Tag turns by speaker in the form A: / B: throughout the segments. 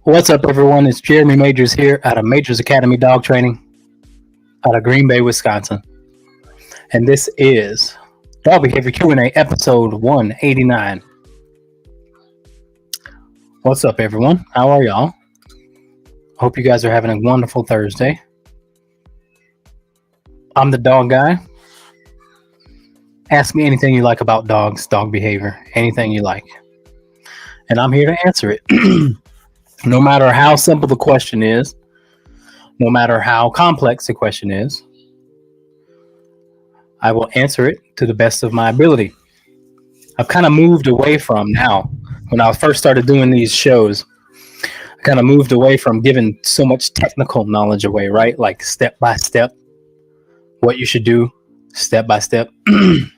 A: What's up, everyone? It's Jeremy Majors here out of Majors Academy Dog Training out of Green Bay, Wisconsin. And this is Dog Behavior Q&A episode 189. What's up, everyone? How are y'all? Hope you guys are having a wonderful Thursday. I'm the dog guy. Ask me anything you like about dogs, dog behavior, anything you like. And I'm here to answer it. No matter how simple the question is, no matter how complex the question is, I will answer it to the best of my ability. I've kind of moved away from now. When I first started doing these shows, I kind of moved away from giving so much technical knowledge away, right? Like step by step, what you should do, step by step. And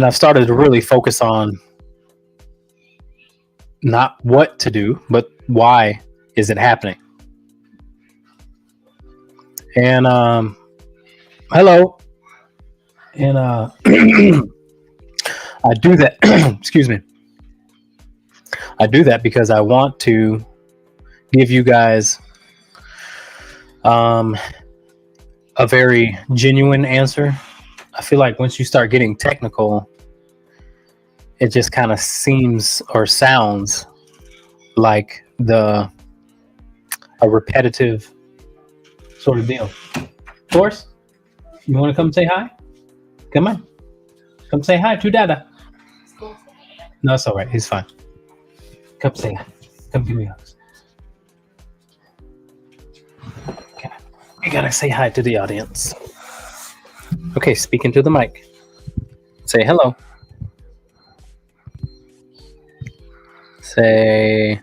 A: I've started to really focus on not what to do, but why is it happening? And hello. And I do that. Excuse me. I do that because I want to give you guys a very genuine answer. I feel like once you start getting technical, it just kind of seems or sounds like a repetitive sort of deal. Forrest, you want to come say hi? Come on. Come say hi to Dada. No, it's all right. He's fine. Come say hi. Come give me hugs. Okay. You gotta say hi to the audience. Okay, speaking to the mic. Say hello. Say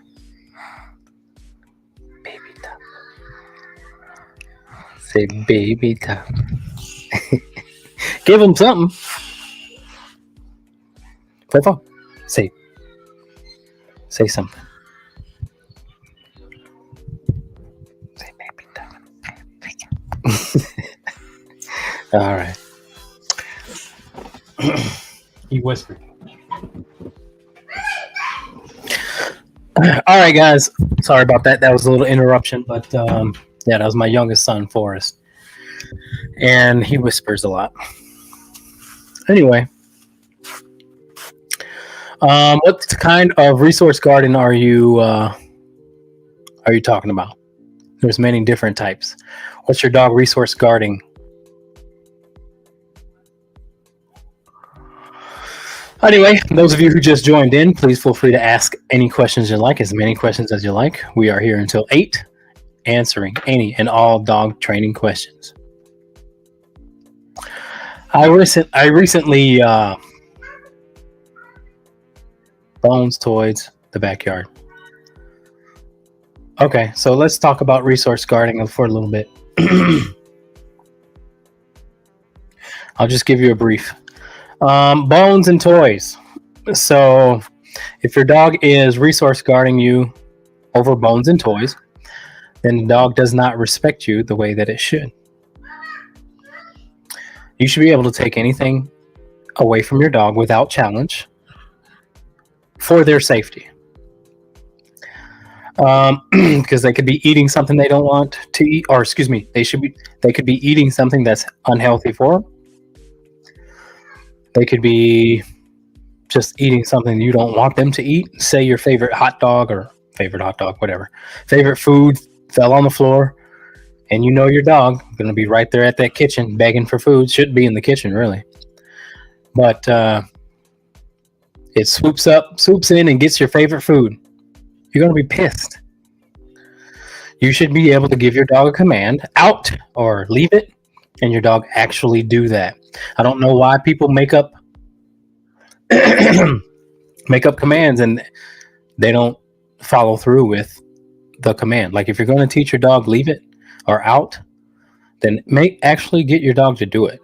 A: baby top. Say baby top. Give him something. Purple. Say something. Say baby top. All right. He whispered. All right, guys. Sorry about that. That was a little interruption, but yeah, that was my youngest son, Forrest, and he whispers a lot. Anyway, what kind of resource guarding are you talking about? There's many different types. What's your dog resource guarding? Anyway, those of you who just joined in, please feel free to ask any questions you like, as many questions as you like. We are here until 8, answering any and all dog training questions. I recently Bones toys the backyard. Okay, so let's talk about resource guarding for a little bit. I'll just give you a brief. Bones and toys. So if your dog is resource guarding you over bones and toys, then the dog does not respect you the way that it should. You should be able to take anything away from your dog without challenge for their safety. Because they could be eating something they don't want to eat, or excuse me, they could be eating something that's unhealthy for them. They could be just eating something you don't want them to eat. Say your favorite hot dog, whatever. Favorite food fell on the floor, and you know your dog going to be right there at that kitchen begging for food. Shouldn't be in the kitchen, really. But it swoops in and gets your favorite food. You're going to be pissed. You should be able to give your dog a command, out or leave it, and your dog actually do that. I don't know why people make up commands and they don't follow through with the command. Like if you're going to teach your dog leave it or out, then actually get your dog to do it.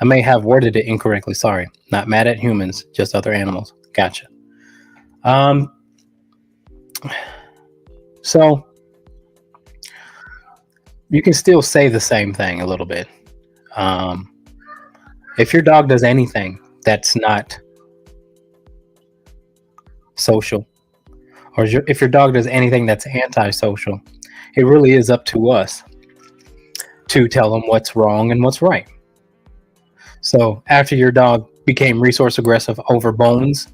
A: I may have worded it incorrectly. Sorry. Not mad at humans, just other animals. Gotcha. So you can still say the same thing a little bit. If your dog does anything that's not social or if your dog does anything that's antisocial, it really is up to us to tell them what's wrong and what's right. So after your dog became resource aggressive over bones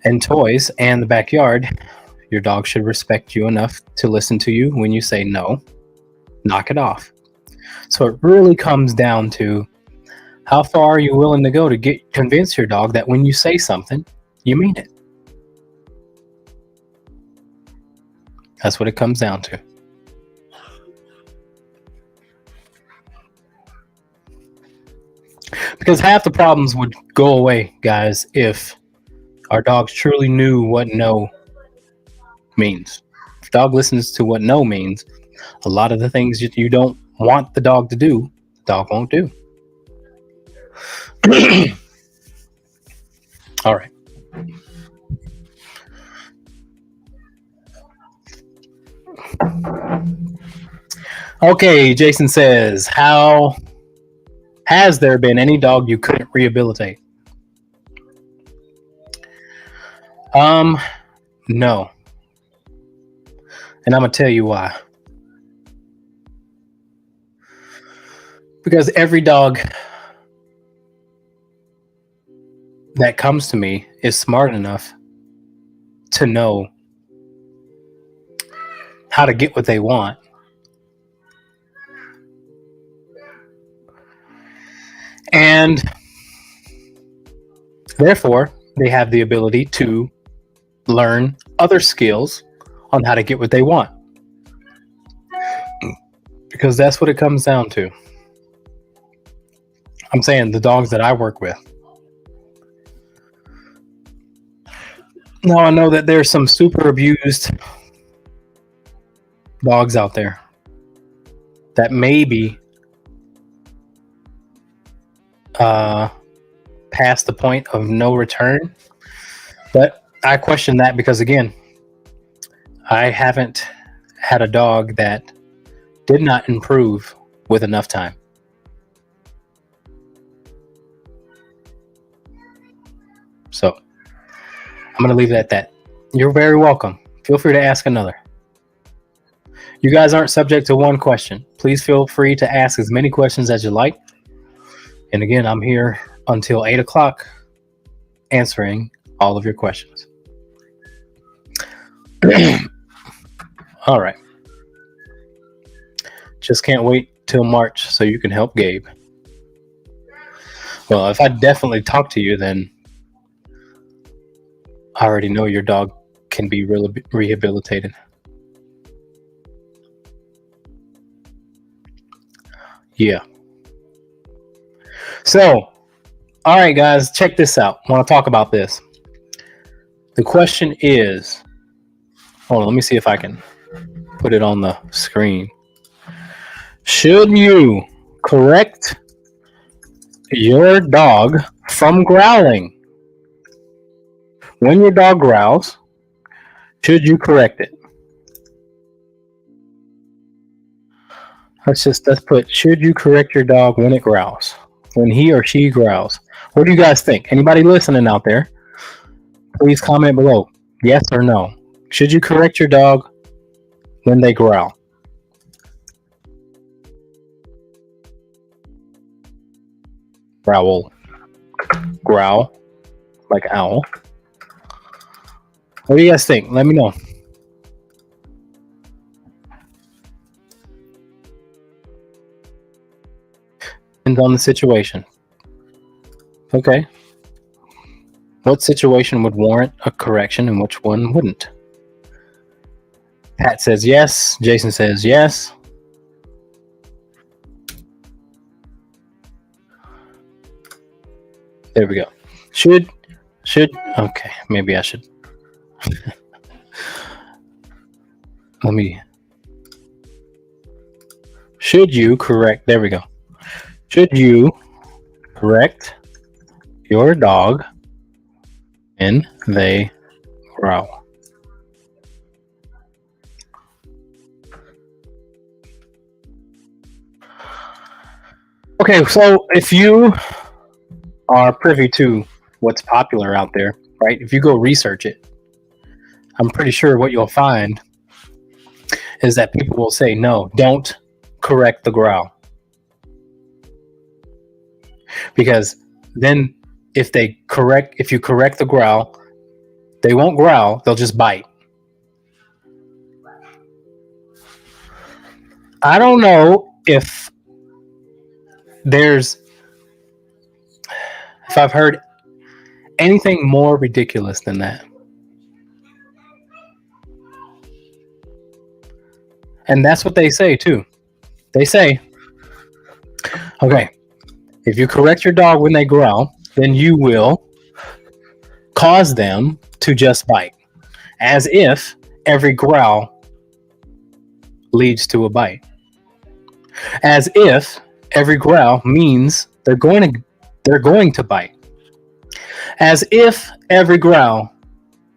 A: and toys and the backyard, your dog should respect you enough to listen to you when you say no, knock it off. So it really comes down to how far are you willing to go to convince your dog that when you say something, you mean it. That's what it comes down to. Because half the problems would go away, guys, if our dogs truly knew what no means. If dog listens to what no means, a lot of the things you don't want the dog to do, the dog won't do. All right. Okay, Jason says, how has there been any dog you couldn't rehabilitate? No. And I'm going to tell you why. Because every dog that comes to me is smart enough to know how to get what they want. And therefore, they have the ability to learn other skills on how to get what they want. Because that's what it comes down to. I'm saying the dogs that I work with. Now, I know that there's some super abused dogs out there that maybe past the point of no return. But I question that because, again, I haven't had a dog that did not improve with enough time. So I'm going to leave it at that. You're very welcome. Feel free to ask another. You guys aren't subject to one question. Please feel free to ask as many questions as you like. And again, I'm here until 8 o'clock answering all of your questions. All right. Just can't wait till March so you can help Gabe. Well, if I definitely talk to you, then I already know your dog can be rehabilitated. Yeah. So, all right, guys, check this out. I want to talk about this. The question is, hold on, let me see if I can put it on the screen. Should you correct your dog from growling? When your dog growls, should you correct it? Let's put, should you correct your dog when it growls? When he or she growls? What do you guys think? Anybody listening out there? Please comment below. Yes or no? Should you correct your dog when they growl? Growl. Growl. Like owl. What do you guys think? Let me know. Depends on the situation. Okay. What situation would warrant a correction and which one wouldn't? Pat says yes. Jason says yes. There we go. Should, okay, maybe I should. Should you correct, there we go. Should you correct your dog when they growl? Okay, so if you are privy to what's popular out there, right? If you go research it, I'm pretty sure what you'll find is that people will say, no, don't correct the growl. Because then if you correct the growl, they won't growl, they'll just bite. I don't know if I've heard anything more ridiculous than that. And that's what they say too. They say, okay, if you correct your dog when they growl, then you will cause them to just bite. As if every growl leads to a bite. As if every growl means they're going to bite. As if every growl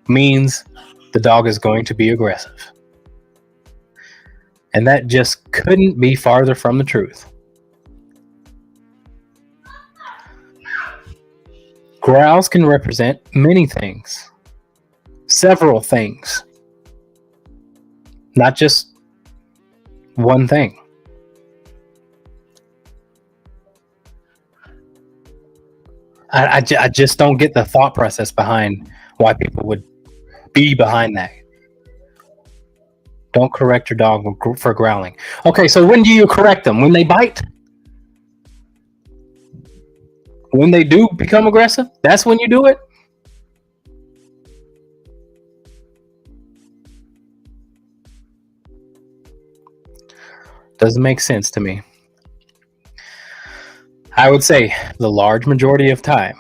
A: means the dog is going to be aggressive. And that just couldn't be farther from the truth. Growls can represent many things, several things, not just one thing. I just don't get the thought process behind why people would be behind that. Don't correct your dog for growling. Okay, so when do you correct them? When they bite? When they do become aggressive? That's when you do it? Doesn't make sense to me. I would say the large majority of time,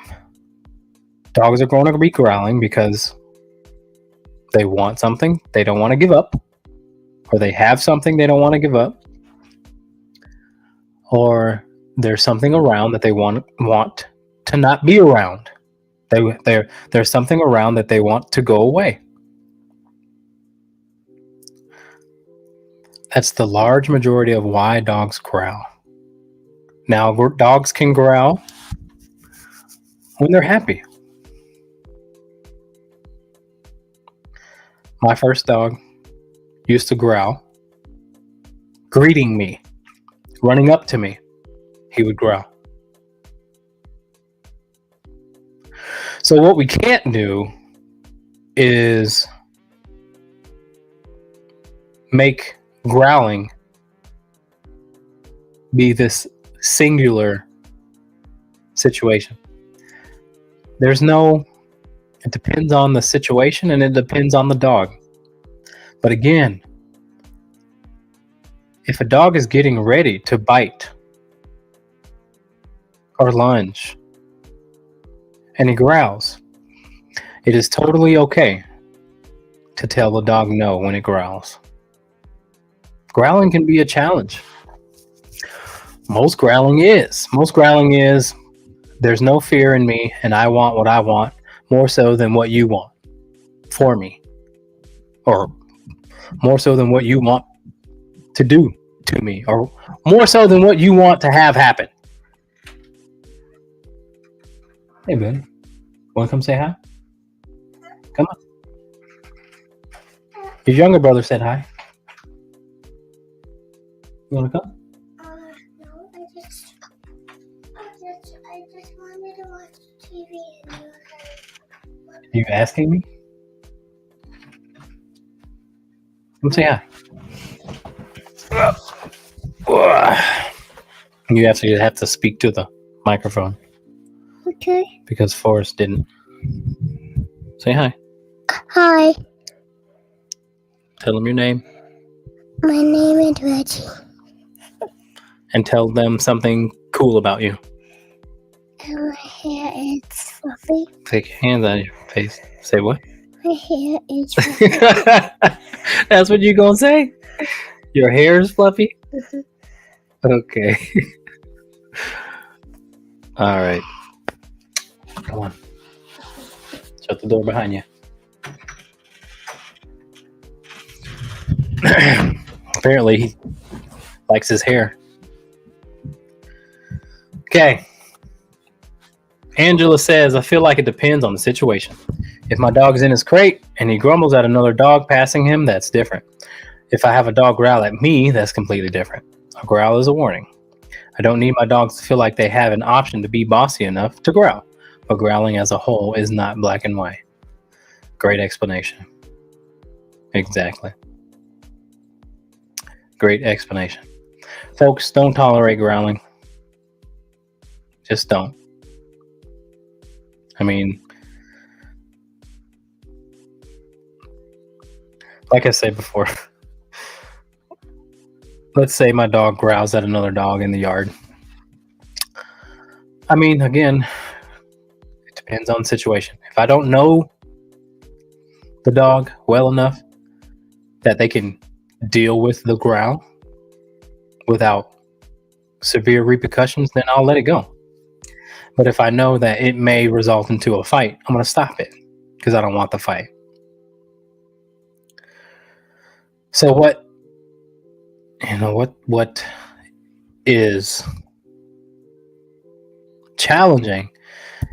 A: dogs are going to be growling because they want something they don't want to give up, or they have something they don't want to give up, or there's something around that they want to not be around. There's something around that they want to go away. That's the large majority of why dogs growl. Now, dogs can growl when they're happy. My first dog used to growl, greeting me, running up to me. He would growl. So what we can't do is make growling be this singular situation. It depends on the situation and it depends on the dog. But again, if a dog is getting ready to bite or lunge and he growls, it is totally okay to tell the dog no when it growls. Growling can be a challenge. Most growling is there's no fear in me and I want what I want more so than what you want for me, or more so than what you want to do to me, or more so than what you want to have happen. Hey, buddy. Want to come say hi? Come on. Your younger brother said hi. You want to come?
B: No, I just wanted to watch TV and
A: Are you asking me? Come say hi. You actually have to speak to the microphone.
B: Okay.
A: Because Forrest didn't. Say hi.
B: Hi,
A: Tell them your name
B: my name is Reggie.
A: and tell them something cool about you.
B: And my hair is fluffy.
A: Take your hands out of your face. Say what?
B: My hair is fluffy.
A: That's what you gonna say? Your hair is fluffy?
B: Mhm.
A: Okay. All right. Come on. Shut the door behind you. Apparently, he likes his hair. Okay. Angela says, I feel like it depends on the situation. If my dog's in his crate and he grumbles at another dog passing him, that's different. If I have a dog growl at me, that's completely different. A growl is a warning. I don't need my dogs to feel like they have an option to be bossy enough to growl, but growling as a whole is not black and white. Great explanation. Exactly. Great explanation. Folks, don't tolerate growling. Just don't. I mean, like I said before, let's say my dog growls at another dog in the yard. I mean, again, it depends on the situation. If I don't know the dog well enough that they can deal with the growl without severe repercussions, then I'll let it go. But if I know that it may result into a fight, I'm going to stop it because I don't want the fight. So what is challenging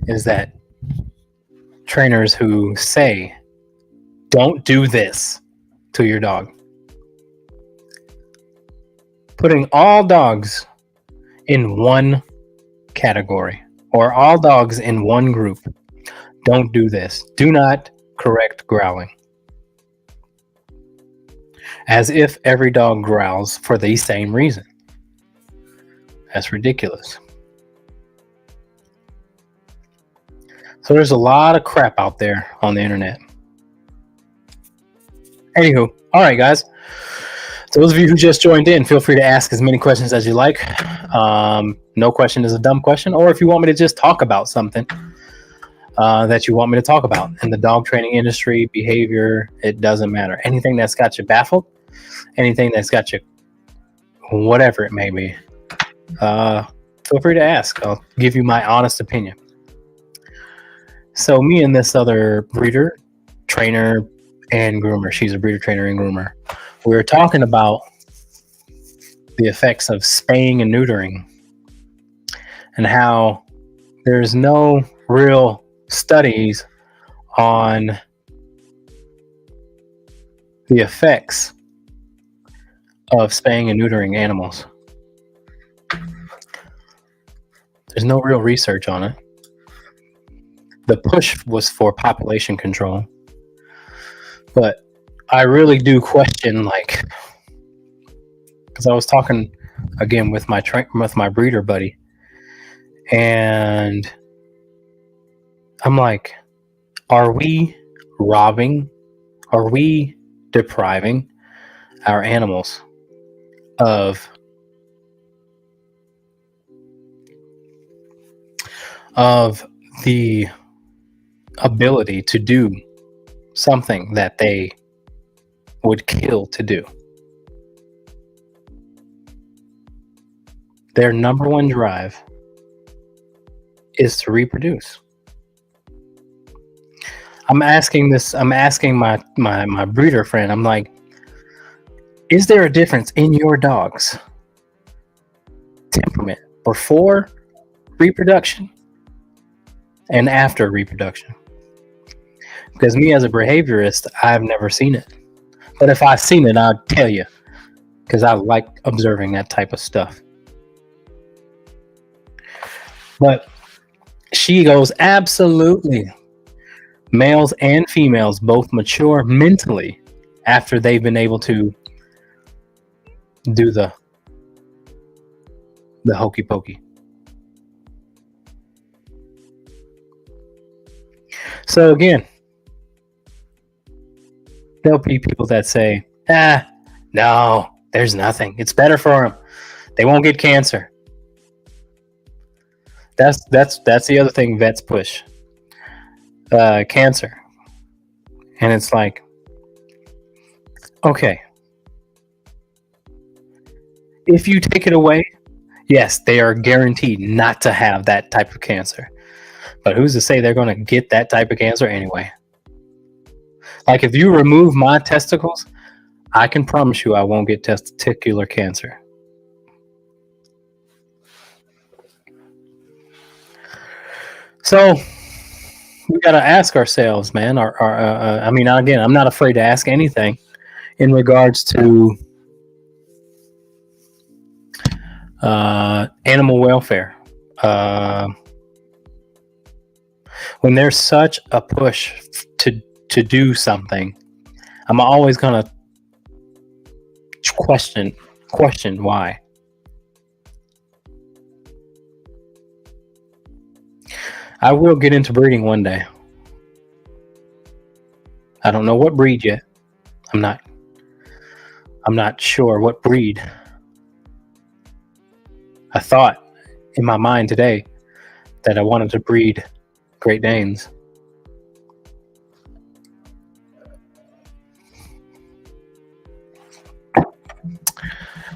A: is that trainers who say, don't do this to your dog. Putting all dogs in one category or all dogs in one group. Don't do this. Do not correct growling. As if every dog growls for the same reason. That's ridiculous. So there's a lot of crap out there on the internet. Anywho, all right, guys. So those of you who just joined in, feel free to ask as many questions as you like. No question is a dumb question. Or if you want me to just talk about something that you want me to talk about in the dog training industry, behavior, it doesn't matter. Anything that's got you baffled, anything that's got you, whatever it may be, feel free to ask. I'll give you my honest opinion. So me and this other breeder, trainer, and groomer, she's a breeder, trainer, and groomer, we were talking about the effects of spaying and neutering and how there's no real studies on the effects of spaying and neutering animals. There's no real research on it. The push was for population control. But I really do question, like, because I was talking again with my breeder buddy, and I'm like, are we depriving our animals of the ability to do something that they would kill to do? Their number one drive is to reproduce. I'm asking my breeder friend, I'm like, is there a difference in your dog's temperament before reproduction and after reproduction? Because me as a behaviorist, I've never seen it. But if I've seen it, I'll tell you. Because I like observing that type of stuff. But she goes, absolutely. Males and females both mature mentally after they've been able to do the hokey pokey. So again, there'll be people that say, no, there's nothing. It's better for them. They won't get cancer. That's the other thing vets push. Cancer. And it's like, okay, if you take it away, yes, they are guaranteed not to have that type of cancer. But who's to say they're going to get that type of cancer anyway? Like, if you remove my testicles, I can promise you I won't get testicular cancer. So, we got to ask ourselves, man. I mean, again, I'm not afraid to ask anything in regards to animal welfare. When there's such a push to do something, I'm always gonna question why. I will get into breeding one day. I don't know what breed yet. I'm not sure what breed. I thought in my mind today that I wanted to breed Great Danes.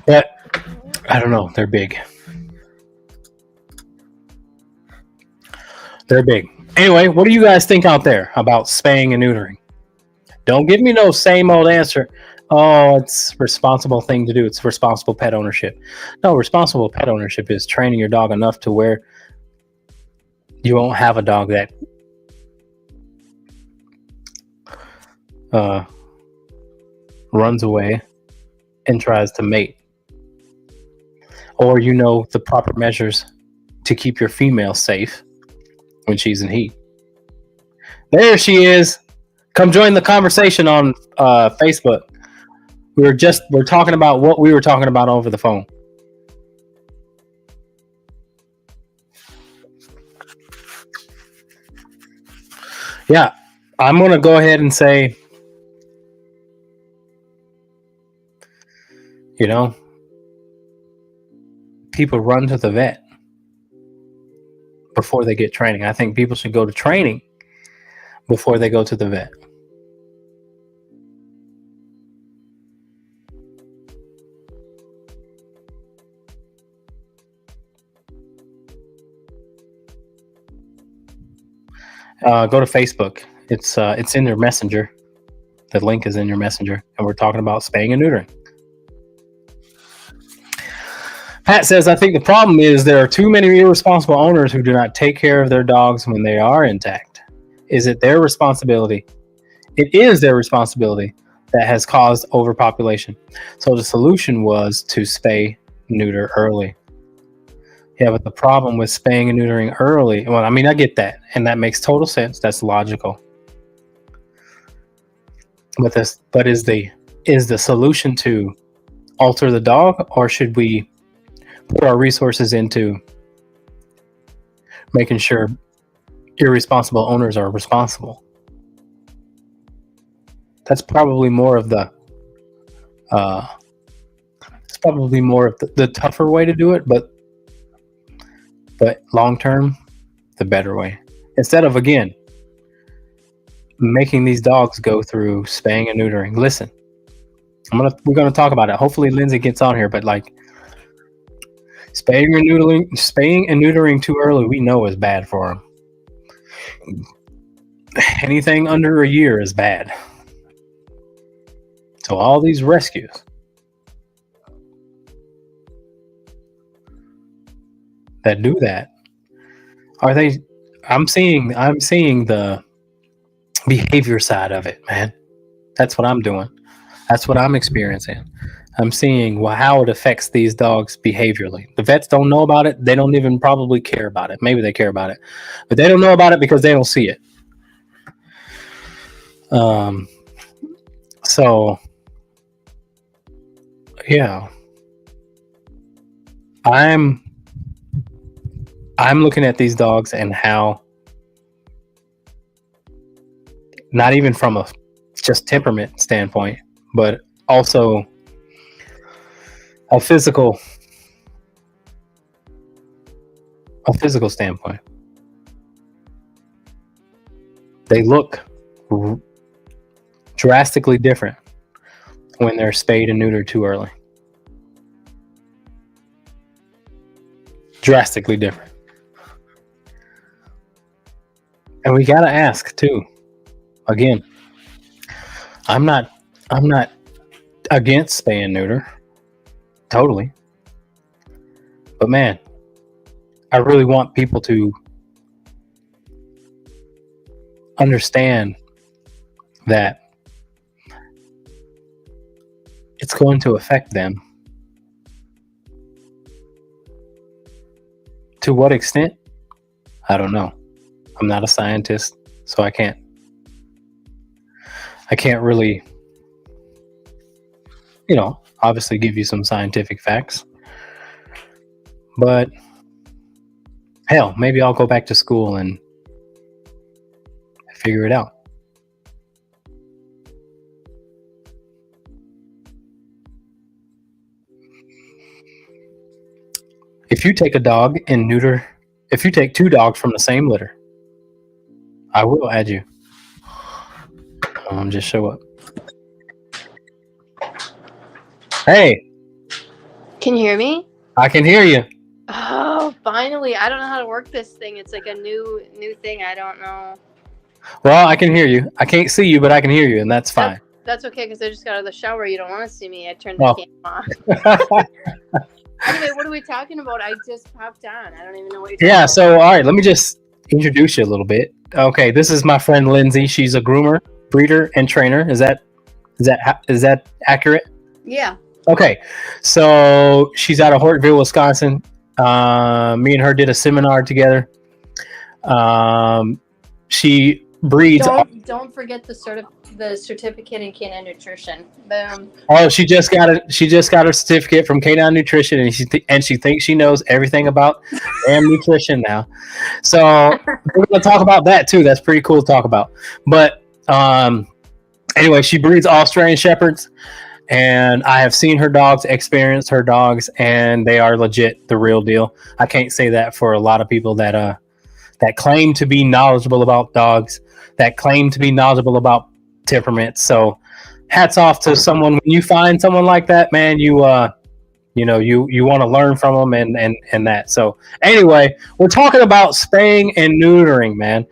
A: But I don't know. They're big. They're big. Anyway, what do you guys think out there about spaying and neutering? Don't give me no same old answer. Oh, it's a responsible thing to do. It's responsible pet ownership. No, responsible pet ownership is training your dog enough to where you won't have a dog that runs away and tries to mate. Or you know the proper measures to keep your female safe when she's in heat. There she is. Come join the conversation on Facebook. We're talking about what we were talking about over the phone. Yeah, I'm going to go ahead and say, you know, people run to the vet before they get training. I think people should go to training before they go to the vet. Go to Facebook. It's in your messenger. The link is in your messenger, and we're talking about spaying and neutering. Pat says, I think the problem is there are too many irresponsible owners who do not take care of their dogs when they are intact. Is it their responsibility? It is their responsibility that has caused overpopulation. So the solution was to spay, neuter early. Yeah, but the problem with spaying and neutering early, well, I mean, I get that, and that makes total sense. That's logical. But is the solution to alter the dog, or should we put our resources into making sure irresponsible owners are responsible? That's probably more of the tougher way to do it, but long term, the better way. Instead of, again, making these dogs go through spaying and neutering. Listen, we're gonna talk about it. Hopefully Lindsay gets on here, but like spaying and neutering too early, we know is bad for them. Anything under a year is bad. So all these rescues, that do that, are they? I'm seeing the behavior side of it, man. That's what I'm doing. That's what I'm experiencing. I'm seeing how it affects these dogs behaviorally. The vets don't know about it. They don't even probably care about it. Maybe they care about it, but they don't know about it because they don't see it. So yeah, I'm looking at these dogs and how, not even from a just temperament standpoint, but also a physical standpoint. They look drastically different when they're spayed and neutered too early. Drastically different. And we gotta ask too. Again, I'm not against spay and neuter. Totally. But man, I really want people to understand that it's going to affect them. To what extent? I don't know. I'm not a scientist, so I can't really, obviously give you some scientific facts. But hell, maybe I'll go back to school and figure it out. If you take a dog and neuter, if you take 2 dogs from the same litter, I will add you. Just show up. Hey,
C: Can you hear me?
A: I can hear you.
C: Oh, finally. I don't know how to work this thing. It's like a new thing. I don't know.
A: Well, I can hear you. I can't see you, but I can hear you, and that's fine.
C: That's okay because I just got out of the shower. You don't want to see me. I turned the camera off. Anyway, what are we talking about? I just popped on. I don't even know what you're talking about.
A: So all right, let me just introduce you a little bit. Okay, this is my friend Lindsay. She's a groomer, breeder, and trainer. Is that accurate?
C: Yeah.
A: Okay, so she's out of Hortville, Wisconsin. Me and her did a seminar together. She breeds.
C: Don't forget the certificate in canine nutrition. Boom.
A: Oh, she just got her certificate from Canine Nutrition, and she thinks she knows everything about damn nutrition now. So we're gonna talk about that too. That's pretty cool to talk about. But anyway, she breeds Australian Shepherds, and I have seen her dogs, experienced her dogs, and they are legit, the real deal. I can't say that for a lot of people that claim to be knowledgeable about dogs, that claim to be knowledgeable about temperament. So hats off to someone. When you find someone like that, man, you want to learn from them and that. So anyway, we're talking about spaying and neutering, man.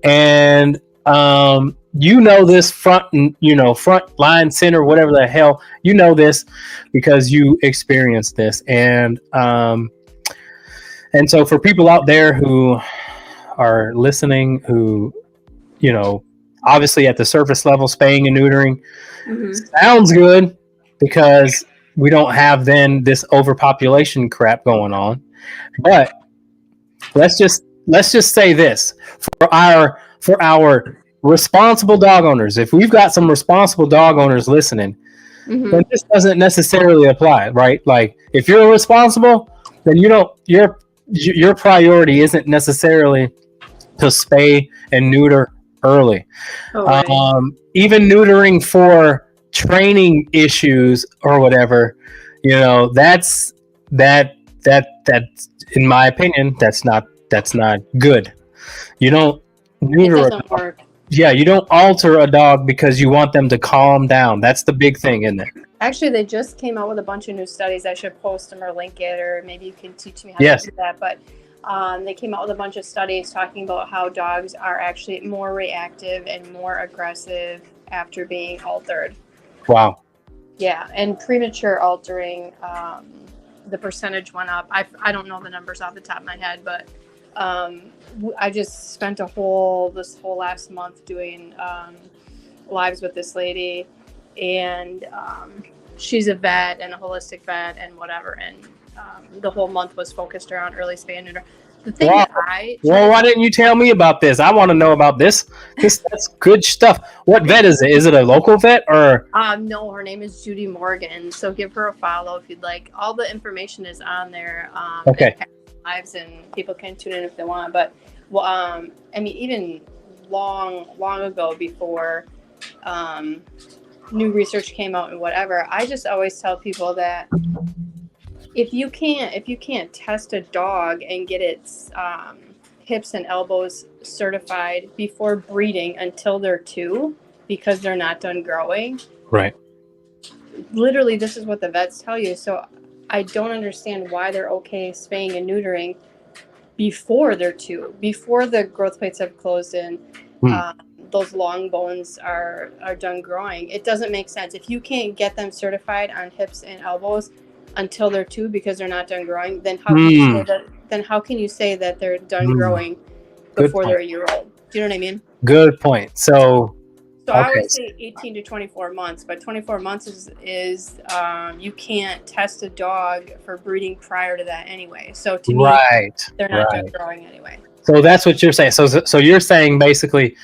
A: And this front line center, whatever the hell, this because you experienced this. And so for people out there who are listening, who obviously at the surface level, spaying and neutering sounds good because we don't have then this overpopulation crap going on. But let's just say this for our responsible dog owners. If we've got some responsible dog owners listening, then this doesn't necessarily apply, right? Like if you're responsible, then your priority isn't necessarily to spay and neuter early. Right. Even neutering for training issues or whatever, that's in my opinion, that's not good. You don't neuter. It doesn't work. Yeah, you don't alter a dog because you want them to calm down. That's the big thing, isn't it?
C: Actually, they just came out with a bunch of new studies. I should post them or link it, or maybe you can teach me how to do that. But they came out with a bunch of studies talking about how dogs are actually more reactive and more aggressive after being altered.
A: Wow.
C: Yeah, and premature altering, the percentage went up. I don't know the numbers off the top of my head, but I just spent this whole last month doing lives with this lady, and she's a vet and a holistic vet and whatever, and the whole month was focused around early spay and neuter. The thing
A: why didn't you tell me about this? I want to know about this. That's good stuff. What vet is it? Is it a local vet or?
C: No, her name is Judy Morgan. So give her a follow if you'd like. All the information is on there.
A: Okay.
C: Lives, and people can tune in if they want. But even long ago, before new research came out and whatever, I just always tell people that if you can't test a dog and get its hips and elbows certified before breeding until they're 2, because they're not done growing.
A: Right.
C: Literally, this is what the vets tell you. So I don't understand why they're okay spaying and neutering before they're 2, before the growth plates have closed in. Those long bones are done growing. It doesn't make sense. If you can't get them certified on hips and elbows until they're 2 because they're not done growing, then how can you say that they're done growing before they're a year old? Do you know what I mean?
A: Good point. So
C: So I
A: okay.
C: always say 18 to 24 months, but 24 months is you can't test a dog for breeding prior to that anyway. So to me,
A: Right.
C: they're not
A: Right.
C: done growing anyway.
A: So that's what you're saying. So you're saying basically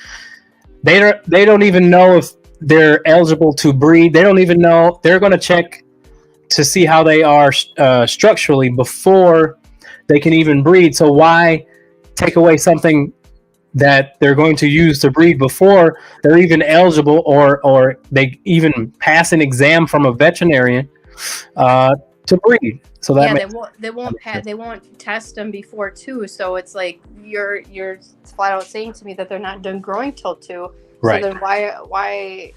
A: they don't even know if they're eligible to breed. They don't even know. They're going to check to see how they are structurally before they can even breed. So why take away something that they're going to use to breed before they're even eligible, or they even pass an exam from a veterinarian to breed? So that
C: Yeah, they won't test them before 2. So it's like you're flat out saying to me that they're not done growing till 2.
A: Right.
C: So then why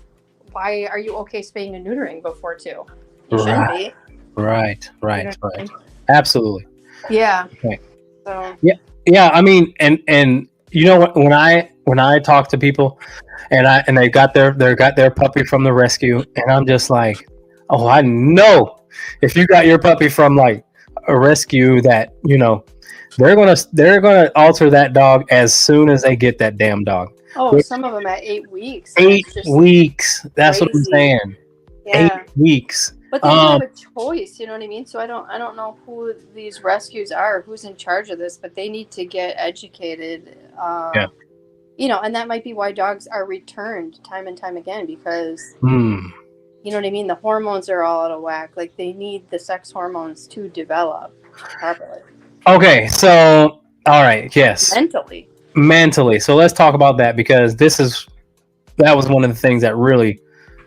C: are you okay spaying and neutering before 2? You shouldn't be.
A: Right.
C: You know what I
A: Right.
C: mean?
A: Absolutely.
C: Yeah.
A: Okay.
C: So
A: Yeah, I mean, and you know what? When I talk to people, and they got their puppy from the rescue, and I'm just like, oh, I know if you got your puppy from like a rescue, that they're gonna alter that dog as soon as they get that damn dog.
C: some of them at 8 weeks.
A: 8
C: It's just
A: weeks. That's what I'm
C: crazy.
A: saying.
C: Yeah.
A: 8 weeks.
C: But they don't have a choice, you know what I mean? So I don't know who these rescues are, who's in charge of this, but they need to get educated.
A: Yeah.
C: And that might be why dogs are returned time and time again, because
A: Hmm.
C: you know what I mean? The hormones are all out of whack. Like they need the sex hormones to develop properly.
A: Okay, so all right, yes. Mentally. So let's talk about that, because that was one of the things that really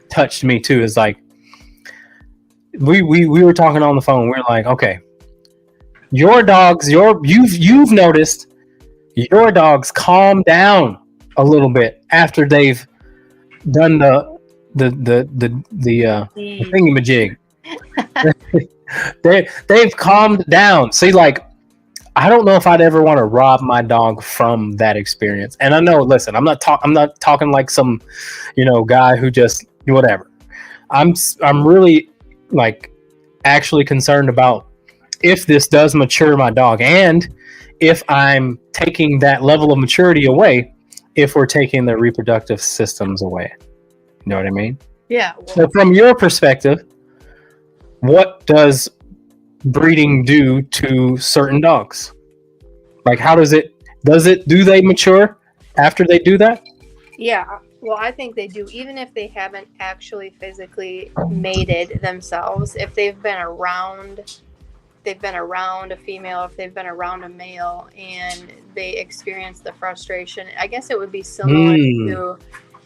A: touched me too. Is like we were talking on the phone. We're like, okay, your dogs, you've noticed your dogs calm down a little bit after they've done the thingamajig. They've calmed down. See, like, I don't know if I'd ever want to rob my dog from that experience. And I know, listen, I'm not talking like some, guy who just whatever. I'm really like actually concerned about if this does mature my dog, and if I'm taking that level of maturity away, if we're taking the reproductive systems away. You know what I mean?
C: Yeah.
A: So from your perspective, what does breeding do to certain dogs? Like, how do they mature after they do that?
C: Yeah. Well, I think they do, even if they haven't actually physically mated themselves. If they've been around a female, if they've been around a male, and they experience the frustration, I guess it would be similar to,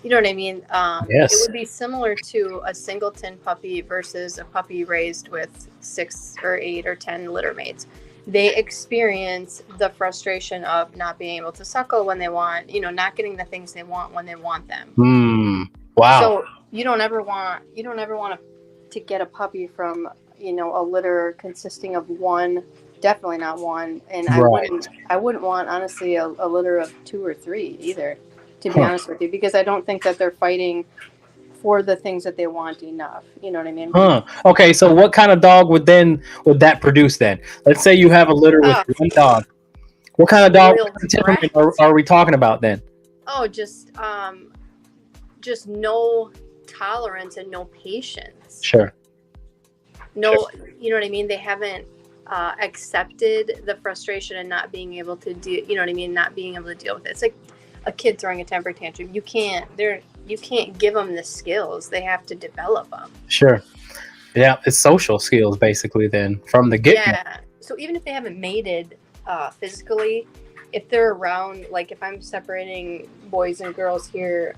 C: you know what I mean?
A: Yes.
C: It would be similar to a singleton puppy versus a puppy raised with 6 or 8 or 10 litter mates. They experience the frustration of not being able to suckle when they want, not getting the things they want when they want them.
A: Wow.
C: So you don't ever want to get a puppy from, a litter consisting of one, definitely not one. And
A: Right.
C: I wouldn't want, honestly, a litter of 2 or 3 either, to be honest with you, because I don't think that they're fighting for the things that they want enough. You know what I mean?
A: Okay, so what kind of dog would that produce then? Let's say you have a litter with one dog. What kind of dog temperament are we talking about then?
C: Oh, just no tolerance and no patience.
A: Sure.
C: No, you know what I mean? They haven't accepted the frustration and not being able to deal, you know what I mean? Not being able to deal with it. It's like a kid throwing a temper tantrum. You can't give them the skills. They have to develop them.
A: Sure. Yeah, it's social skills basically then from the get-go.
C: Yeah. So even if they haven't mated physically, if they're around, like if I'm separating boys and girls here,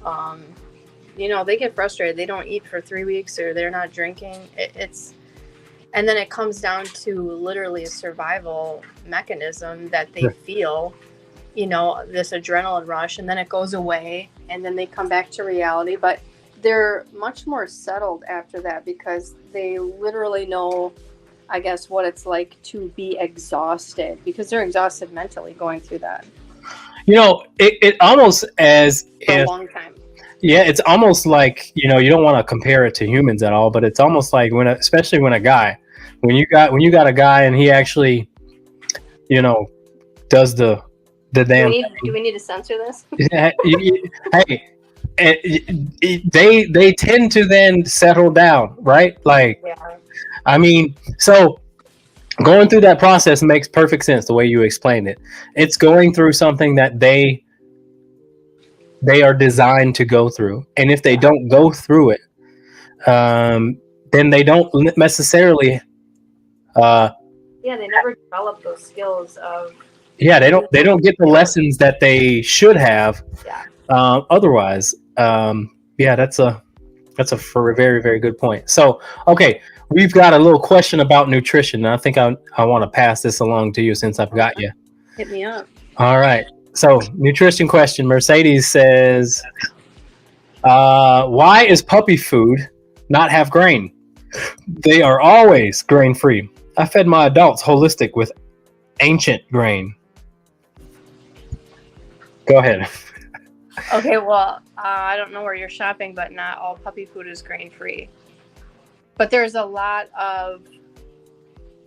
C: they get frustrated. They don't eat for 3 weeks, or they're not drinking. And then it comes down to literally a survival mechanism that they feel, this adrenaline rush, and then it goes away, and then they come back to reality. But they're much more settled after that, because they literally know, I guess, what it's like to be exhausted, because they're exhausted mentally going through that.
A: It almost as
C: For
A: if,
C: a long time.
A: Yeah, it's almost like, you don't want to compare it to humans at all, but it's almost like especially when you got a guy and he actually, does the the damn.
C: Do we need to censor this?
A: Hey, they tend to then settle down, right? Like,
C: Yeah.
A: I mean, so going through that process makes perfect sense the way you explained it. It's going through something that they are designed to go through, and if they don't go through it, then they don't necessarily.
C: Yeah, they never develop those skills of.
A: Yeah, they don't get the lessons that they should have.
C: Yeah.
A: Otherwise, yeah, that's a very, very good point. So, okay, we've got a little question about nutrition, and I think I want to pass this along to you since I've got you.
C: Hit me up.
A: All right. So, nutrition question. Mercedes says, why is puppy food not have grain? They are always grain free. I fed my adults holistic with ancient grain. Go ahead.
C: Okay, well, I don't know where you're shopping, but not all puppy food is grain free. But there's a lot of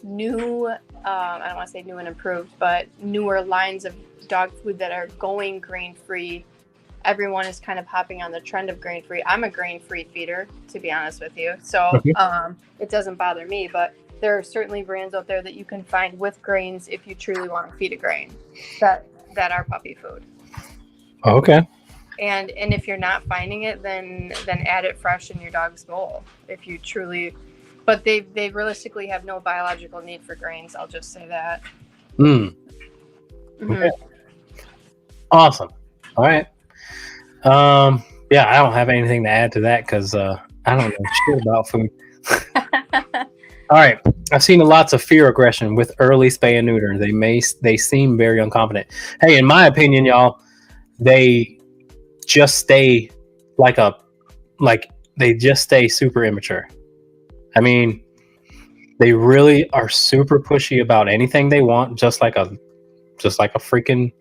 C: new, I don't want to say new and improved, but newer lines of dog food that are going grain free. Everyone is kind of hopping on the trend of grain free. I'm a grain free feeder, to be honest with you. So it doesn't bother me, but there are certainly brands out there that you can find with grains if you truly want to feed a grain that are puppy food.
A: Okay.
C: And if you're not finding it, then add it fresh in your dog's bowl. If you truly, but they realistically have no biological need for grains. I'll just say that.
A: Okay. Awesome. All right. Yeah, I don't have anything to add to that because I don't know shit about food. All right. I've seen lots of fear aggression with early spay and neuter. They seem very unconfident. Hey, in my opinion, y'all, they just stay they just stay super immature. I mean, they really are super pushy about anything they want, just like a freaking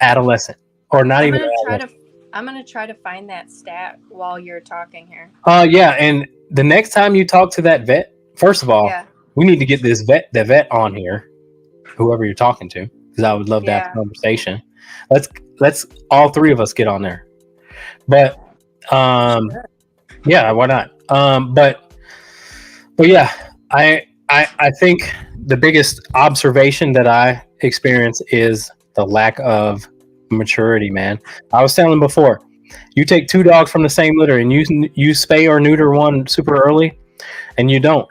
A: adolescent, or not even.
C: I'm gonna try to find that stat while you're talking here.
A: Yeah, and the next time you talk to that vet, first of all, we need to get the vet on here, whoever you're talking to, because I would love to have a conversation. Let's all three of us get on there. But yeah, why not? But yeah, I think the biggest observation that I experience is the lack of maturity, man. I was telling before, you take two dogs from the same litter and you spay or neuter one super early, and you don't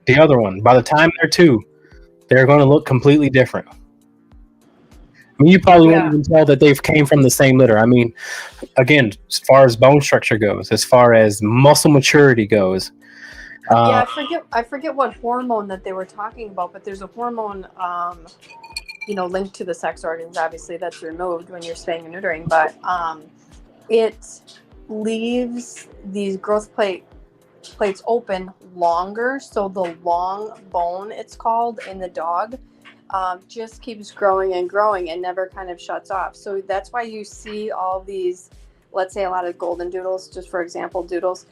A: the other one. By the time they're two, they're going to look completely different. I mean, you probably won't even tell that they've came from the same litter. I mean, again, as far as bone structure goes, as far as muscle maturity goes.
C: I forget what hormone that they were talking about, but there's a hormone, linked to the sex organs, obviously, that's removed when you're spaying and neutering, but it leaves these growth plates open longer, so the long bone, it's called, in the dog just keeps growing and growing and never kind of shuts off. So that's why you see all these, let's say a lot of golden doodles, just for example, doodles,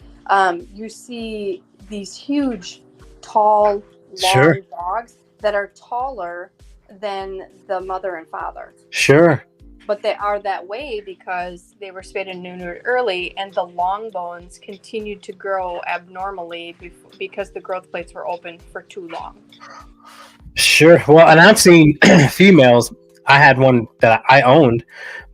C: you see these huge, tall, long dogs that are taller than the mother and father.
A: Sure.
C: But they are that way because they were spayed and neutered early, and the long bones continued to grow abnormally because the growth plates were open for too long.
A: Sure. Well, and I've seen females. I had one that I owned,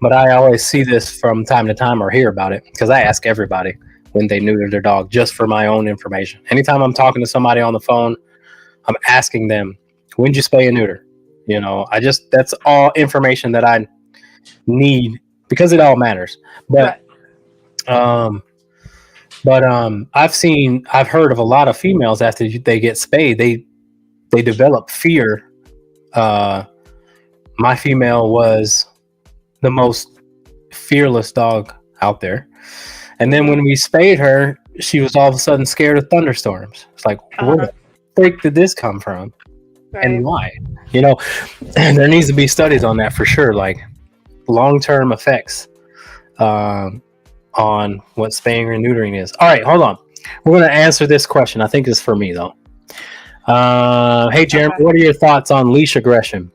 A: but I always see this from time to time or hear about it because I ask everybody when they neuter their dog just for my own information. Anytime I'm talking to somebody on the phone, I'm asking them, when'd you spay and neuter? That's all information that I need because it all matters. But I've heard of a lot of females after they get spayed, they develop fear. My female was the most fearless dog out there. And then when we spayed her, she was all of a sudden scared of thunderstorms. It's like, where the freak did this come from? Right. And why? And there needs to be studies on that for sure, like long-term effects on what spaying or neutering is. All right, hold on. We're going to answer this question. I think it's for me, though. Hey, Jeremy, what are your thoughts on leash aggression?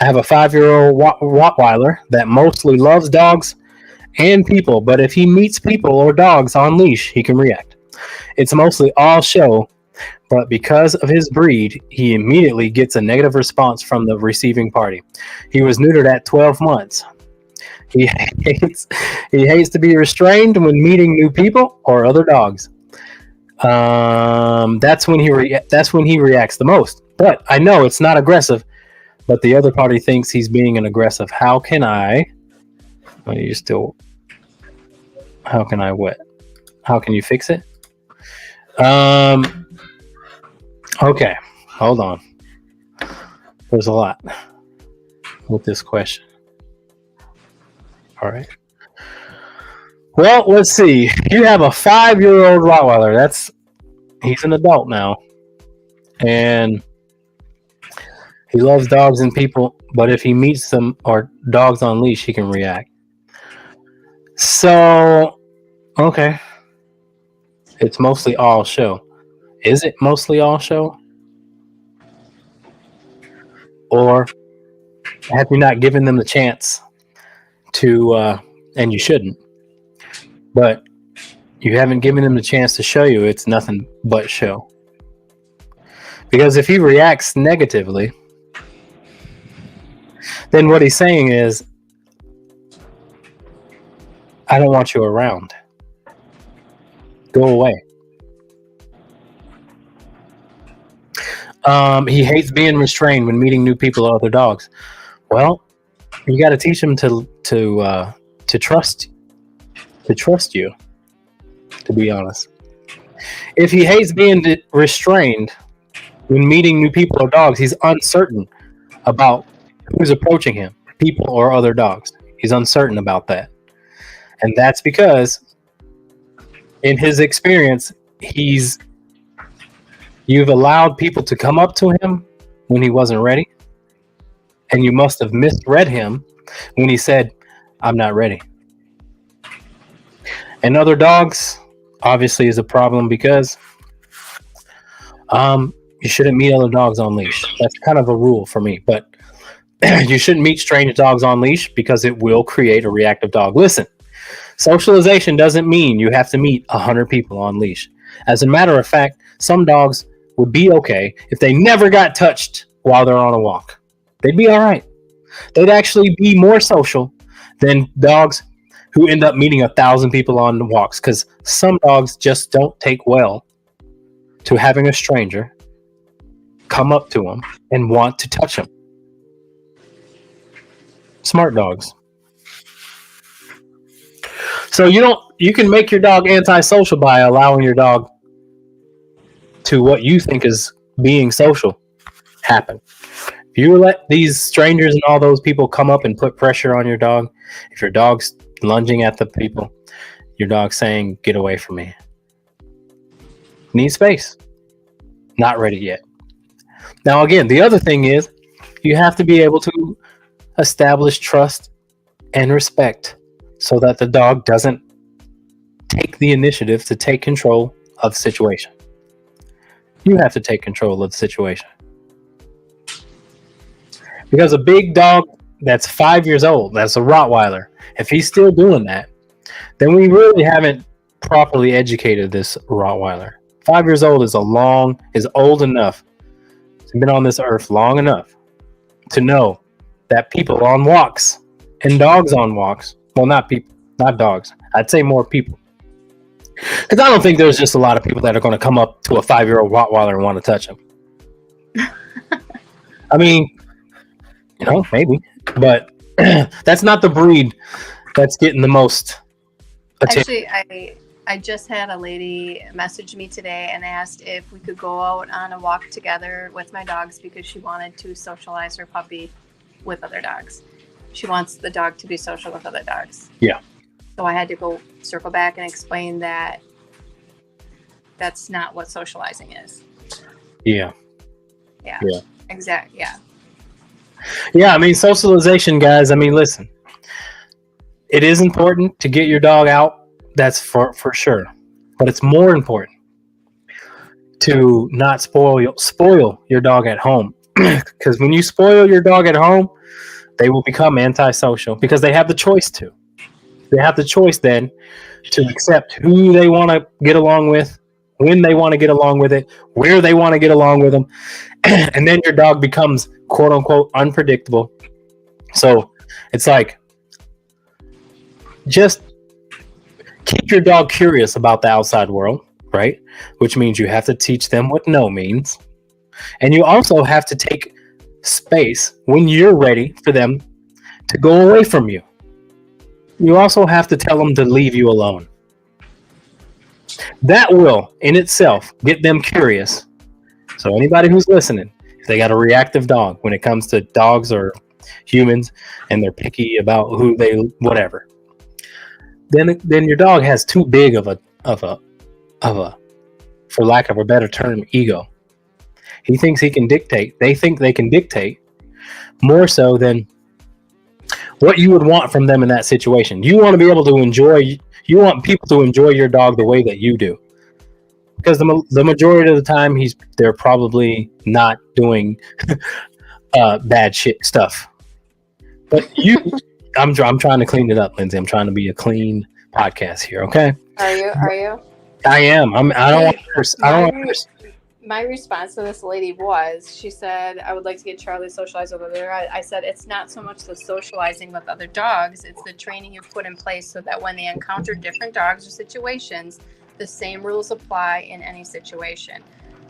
A: I have a 5-year-old Rottweiler that mostly loves dogs and people, but if he meets people or dogs on leash, he can react. It's mostly all show, but because of his breed, he immediately gets a negative response from the receiving party. He was neutered at 12 months. He hates to be restrained when meeting new people or other dogs. That's when he reacts the most. But I know it's not aggressive, but the other party thinks he's being an aggressive. How can I? How can I what? How can you fix it? Okay, hold on. There's a lot with this question. All right. Well, let's see. You have a 5-year-old Rottweiler. He's an adult now. And he loves dogs and people, but if he meets them or dogs on leash, he can react. So, okay. It's mostly all show. Is it mostly all show? Or have you not given them the chance to, and you shouldn't, but you haven't given them the chance to show you it's nothing but show. Because if he reacts negatively, then what he's saying is, I don't want you around. Go away. He hates being restrained when meeting new people or other dogs. Well, you got to teach him to trust you. To be honest, if he hates being restrained when meeting new people or dogs, he's uncertain about who's approaching him, people or other dogs. He's uncertain about that, and that's because, in his experience, you've allowed people to come up to him when he wasn't ready, and you must have misread him when he said, "I'm not ready." And other dogs obviously is a problem because you shouldn't meet other dogs on leash. That's kind of a rule for me, but you shouldn't meet strange dogs on leash because it will create a reactive dog. Listen, socialization doesn't mean you have to meet 100 people on leash. As a matter of fact, some dogs would be okay if they never got touched while they're on a walk. They'd be all right. They'd actually be more social than dogs who end up meeting 1,000 people on walks, because some dogs just don't take well to having a stranger come up to them and want to touch them. Smart dogs. So you can make your dog antisocial by allowing your dog to what you think is being social happen. If you let these strangers and all those people come up and put pressure on your dog, if your dog's lunging at the people, your dog's saying, "Get away from me." Need space. Not ready yet. Now, again, the other thing is you have to be able to establish trust and respect so that the dog doesn't take the initiative to take control of the situation. You have to take control of the situation. Because a big dog that's 5 years old, that's a Rottweiler, if he's still doing that, then we really haven't properly educated this Rottweiler. 5 years old is old enough, to been on this earth long enough to know that people on walks and dogs on walks, well, not people, not dogs, I'd say more people. Because I don't think there's just a lot of people that are going to come up to a 5-year-old Rottweiler and want to touch him. I mean, maybe, but that's not the breed that's getting the most attention.
C: Actually, I just had a lady message me today and asked if we could go out on a walk together with my dogs because she wanted to socialize her puppy with other dogs. She wants the dog to be social with other dogs.
A: Yeah.
C: So I had to go circle back and explain that that's not what socializing is.
A: Yeah.
C: Yeah.
A: Yeah.
C: Exactly. Yeah.
A: Yeah, I mean, socialization, guys, I mean, listen, it is important to get your dog out. That's for sure. But it's more important to not spoil your dog at home. Because when you spoil your dog at home, they will become antisocial because they have the choice to. They have the choice then to accept who they want to get along with, when they want to get along with it, where they want to get along with them. And then your dog becomes quote unquote unpredictable. So it's like, just keep your dog curious about the outside world, right? Which means you have to teach them what no means. And you also have to take space when you're ready for them to go away from you. You also have to tell them to leave you alone. That will, in itself, get them curious. So anybody who's listening, if they got a reactive dog when it comes to dogs or humans, and they're picky about who they whatever, then your dog has too big of a, for lack of a better term, ego. He thinks he can dictate. They think they can dictate more so than what you would want from them in that situation. You want to be able to enjoy. You want people to enjoy your dog the way that you do, because the majority of the time they're probably not doing bad shit stuff. But I'm trying to clean it up, Lindsay. I'm trying to be a clean podcast here. Okay.
C: Are you?
A: I am. I don't want to.
C: My response to this lady was, she said, I would like to get Charlie socialized with other. I said, it's not so much the socializing with other dogs, it's the training you put in place so that when they encounter different dogs or situations, the same rules apply in any situation.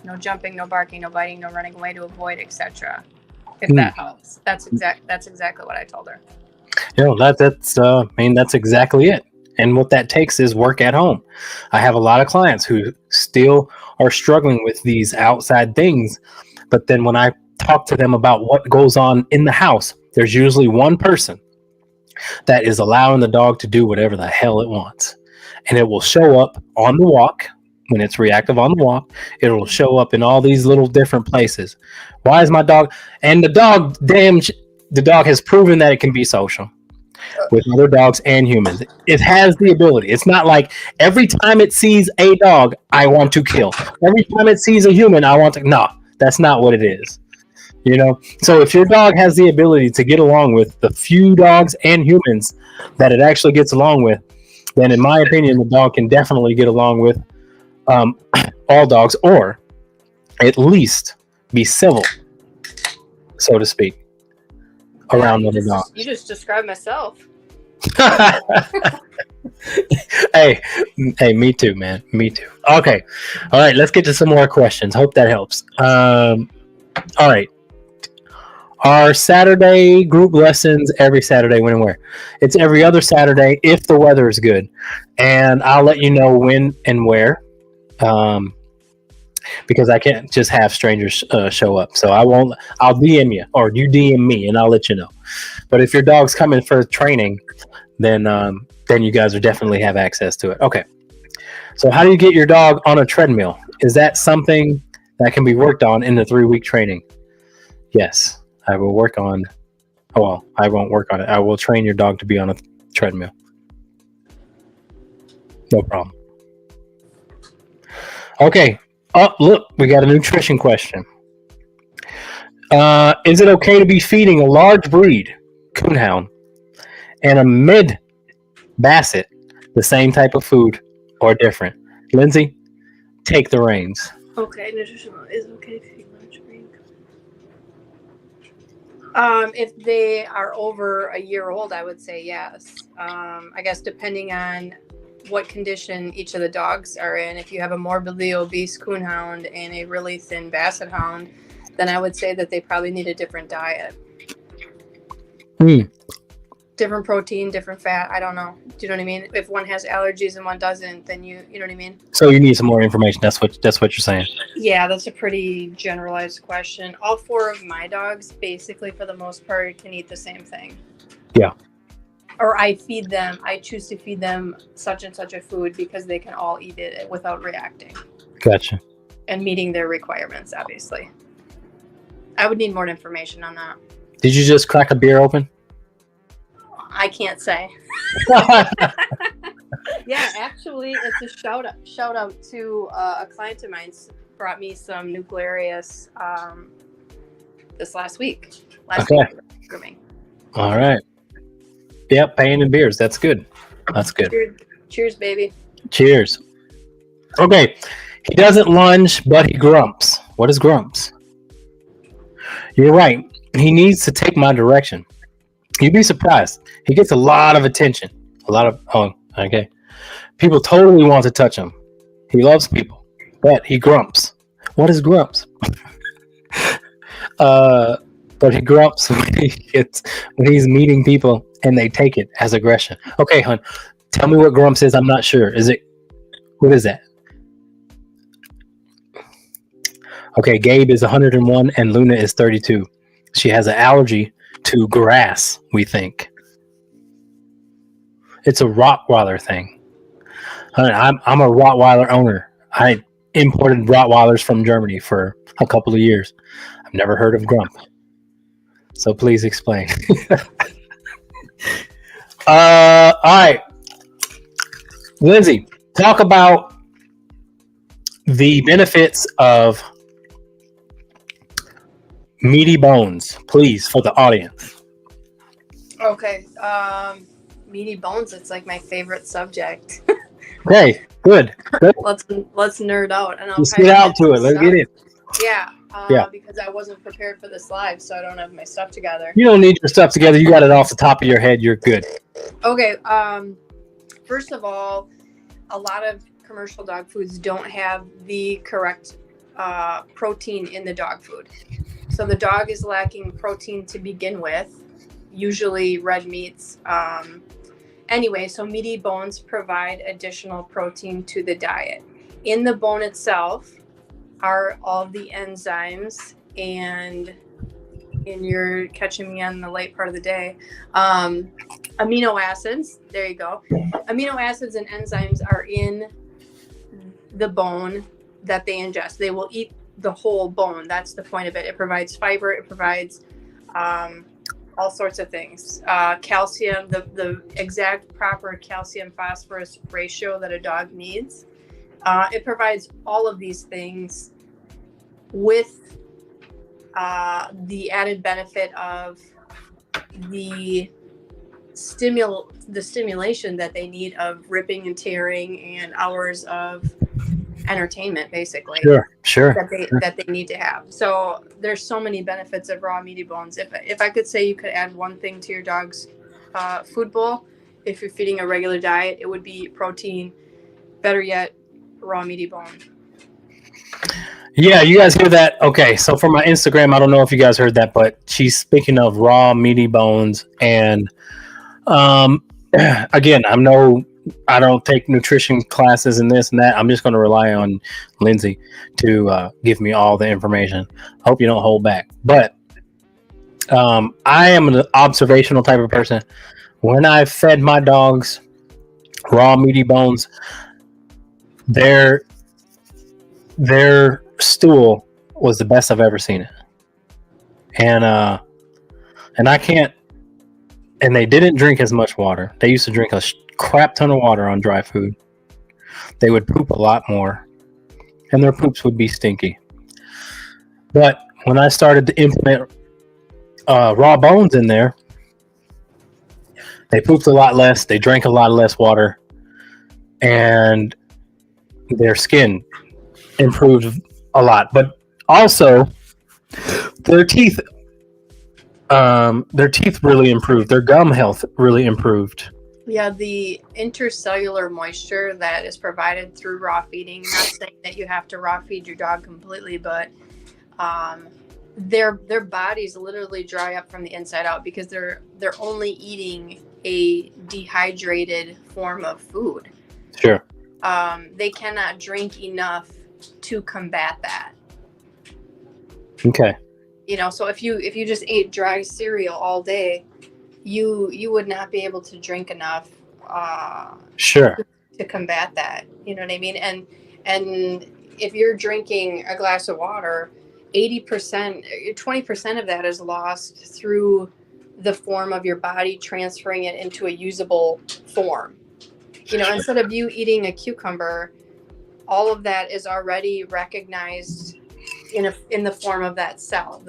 C: No jumping, no barking, no biting, no running away to avoid, etc. If that helps. That's exactly what I told her. That's exactly it. And what that takes is work at home. I have a lot of clients who still are struggling with these outside things. But then when I talk to them about what goes on in the house, there's usually one person that is allowing the dog to do whatever the hell it wants. And it will show up on the walk. When it's reactive on the walk, it will show up in all these little different places. Why is my dog? And the dog has proven that it can be social with other dogs and humans. It has the ability. It's not like every time it sees a dog, I want to kill. Every time it sees a human, I want to. No, that's not what it is. So if your dog has the ability to get along with the few dogs and humans that it actually gets along with, then in my opinion, the dog can definitely get along with all dogs, or at least be civil, so to speak, around other dogs. You just described myself.
A: Hey, me too, man. Me too. Okay. All right, let's get to some more questions. Hope that helps. All right. Our Saturday group lessons every Saturday, when and where? It's every other Saturday if the weather is good. And I'll let you know when and where. Because I can't just have strangers show up. So I'll DM you, or you DM me, and I'll let you know. But if your dog's coming for training, then you guys will definitely have access to it. Okay. So how do you get your dog on a treadmill? Is that something that can be worked on in the 3-week training? Yes, I will work on. Well, I won't work on it. I will train your dog to be on a treadmill. No problem. Okay. Oh, look, we got a nutrition question. Is it okay to be feeding a large breed coonhound and a mid basset the same type of food or different? Lindsay, take the reins.
C: Okay, nutritional is okay to feed large breed. If they are over a year old, I would say yes. I guess depending on what condition each of the dogs are in. If you have a morbidly obese coonhound and a really thin basset hound, then I would say that they probably need a different diet. Different protein, different fat. I don't know. Do you know what I mean? If one has allergies and one doesn't, then you know what I mean?
A: So you need some more information. That's what you're saying.
C: Yeah, that's a pretty generalized question. All 4 of my dogs, basically for the most part, can eat the same thing.
A: Yeah.
C: Or I choose to feed them such and such a food because they can all eat it without reacting.
A: Gotcha.
C: And meeting their requirements, obviously. I would need more information on that.
A: Did you just crack a beer open?
C: I can't say. Yeah, actually, it's a shout out to a client of mine. Brought me some Nuclearius this last week. Week, grooming.
A: All right. Yep, pain and beers. That's good. That's good.
C: Cheers, baby.
A: Cheers. Okay. He doesn't lunge, but he grumps. What is grumps? You're right. He needs to take my direction. You'd be surprised. He gets a lot of attention. Okay. People totally want to touch him. He loves people, but he grumps. What is grumps? But he grumps when he's meeting people and they take it as aggression. Okay, hun, tell me what grumps is. I'm not sure. What is that? Okay, Gabe is 101 and Luna is 32. She has an allergy to grass, we think. It's a Rottweiler thing. I'm a Rottweiler owner. I imported Rottweilers from Germany for a couple of years. I've never heard of grump. So please explain. All right. Lindsay, talk about the benefits of meaty bones, please, for the audience.
C: Okay. Meaty bones, it's like my favorite subject.
A: Okay, good.
C: Let's nerd out. And
A: Let's get out to it. Let's get it.
C: Yeah.
A: Yeah.
C: Because I wasn't prepared for this live, so I don't have my stuff together.
A: You don't need your stuff together. You got it off the top of your head. You're good.
C: Okay. First of all, a lot of commercial dog foods don't have the correct protein in the dog food. So the dog is lacking protein to begin with, usually red meats. Anyway, so meaty bones provide additional protein to the diet. In the bone itself are all the enzymes, and you're catching me on the late part of the day, amino acids. There you go. Amino acids and enzymes are in the bone that they ingest. They will eat the whole bone. That's the point of it. It provides fiber. It provides all sorts of things. Calcium, the exact proper calcium phosphorus ratio that a dog needs. It provides all of these things with the added benefit of the stimulation that they need of ripping and tearing and hours of entertainment, basically.
A: Sure.
C: That they need to have. So there's so many benefits of raw meaty bones. If I could say you could add one thing to your dog's food bowl, if you're feeding a regular diet, it would be protein. Better yet, raw meaty bone.
A: Yeah, you guys hear that? Okay, so for my Instagram, I don't know if you guys heard that, but she's speaking of raw meaty bones, and again, I don't take nutrition classes and this and that. I'm just going to rely on Lindsay to give me all the information. I hope you don't hold back. But I am an observational type of person. When I fed my dogs raw meaty bones, their stool was the best I've ever seen it. And I can't. And they didn't drink as much water. They used to drink a crap ton of water on dry food. They would poop a lot more, and their poops would be stinky. But when I started to implement raw bones in there, they pooped a lot less. They drank a lot less water, and their skin improved a lot. But also, their teeth really improved. Their gum health really improved.
C: Yeah, the intercellular moisture that is provided through raw feeding. Not saying that you have to raw feed your dog completely, but their bodies literally dry up from the inside out because they're only eating a dehydrated form of food.
A: Sure.
C: They cannot drink enough to combat that.
A: Okay.
C: So if you just ate dry cereal all day, you would not be able to drink enough
A: sure,
C: to combat that. You know what I mean? And if you're drinking a glass of water, 20% of that is lost through the form of your body transferring it into a usable form. Instead of you eating a cucumber, all of that is already recognized in the form of that cell.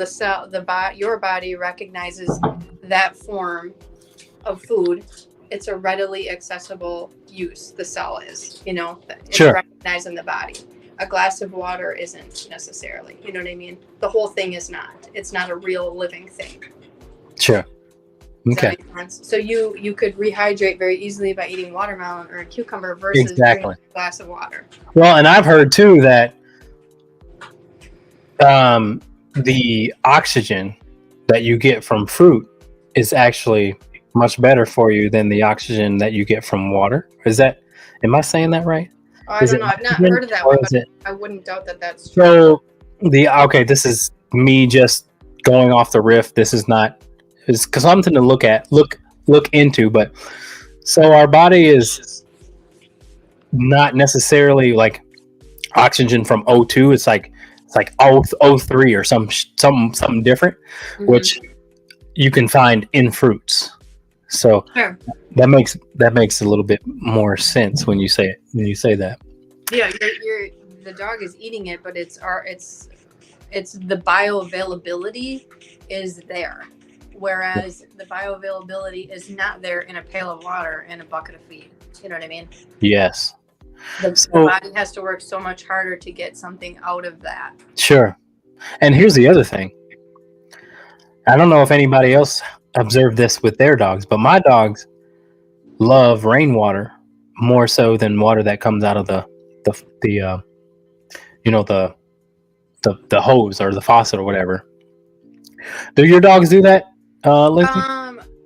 C: Your body recognizes that form of food. It's a readily accessible use. The cell is, it's
A: Sure.
C: recognized in the body. A glass of water isn't necessarily, you know what I mean? The whole thing is not. It's not a real living thing.
A: Sure.
C: Does that
A: Okay.
C: make sense? So you could rehydrate very easily by eating watermelon or a cucumber versus
A: Exactly.
C: drinking a glass of water.
A: Well, and I've heard too that the oxygen that you get from fruit is actually much better for you than the oxygen that you get from water. Am I saying that right?
C: Oh, I
A: Is
C: don't
A: it
C: know. I've not
A: oxygen,
C: heard of that
A: or
C: one,
A: is
C: but
A: it-
C: I wouldn't doubt that that's true.
A: So this is me just going off the riff. This is not, it's something to look into, but so our body is not necessarily like oxygen from O2. It's like O3 or something different,
C: Mhm.
A: which you can find in fruits. So
C: Sure.
A: that makes a little bit more sense when you say that.
C: Yeah, the dog is eating it, but it's the bioavailability is there, whereas the bioavailability is not there in a pail of water and a bucket of feed. You know what I mean?
A: Yes.
C: The
A: So-
C: body has to work so much harder to get something out of that.
A: Sure. And here's the other thing. I don't know if anybody else observed this with their dogs, but my dogs love rainwater more so than water that comes out of the hose or the faucet or whatever. Do your dogs do that, Lindsay?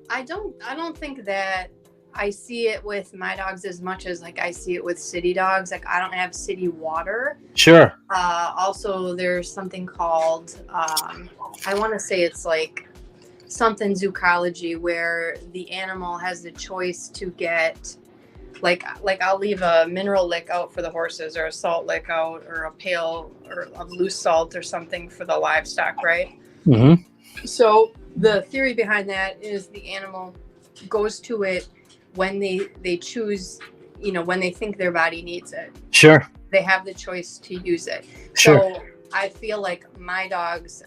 C: I don't think that I see it with my dogs as much as like I see it with city dogs. Like I don't have city water.
A: Sure.
C: Also, there's something called I want to say it's like something zoocology where the animal has the choice to get like I'll leave a mineral lick out for the horses or a salt lick out or a pail or of loose salt or something for the livestock, right?
A: Mm-hmm.
C: So the theory behind that is the animal goes to it when they choose, when they think their body needs it.
A: Sure.
C: They have the choice to use it.
A: Sure.
C: So I feel like my dogs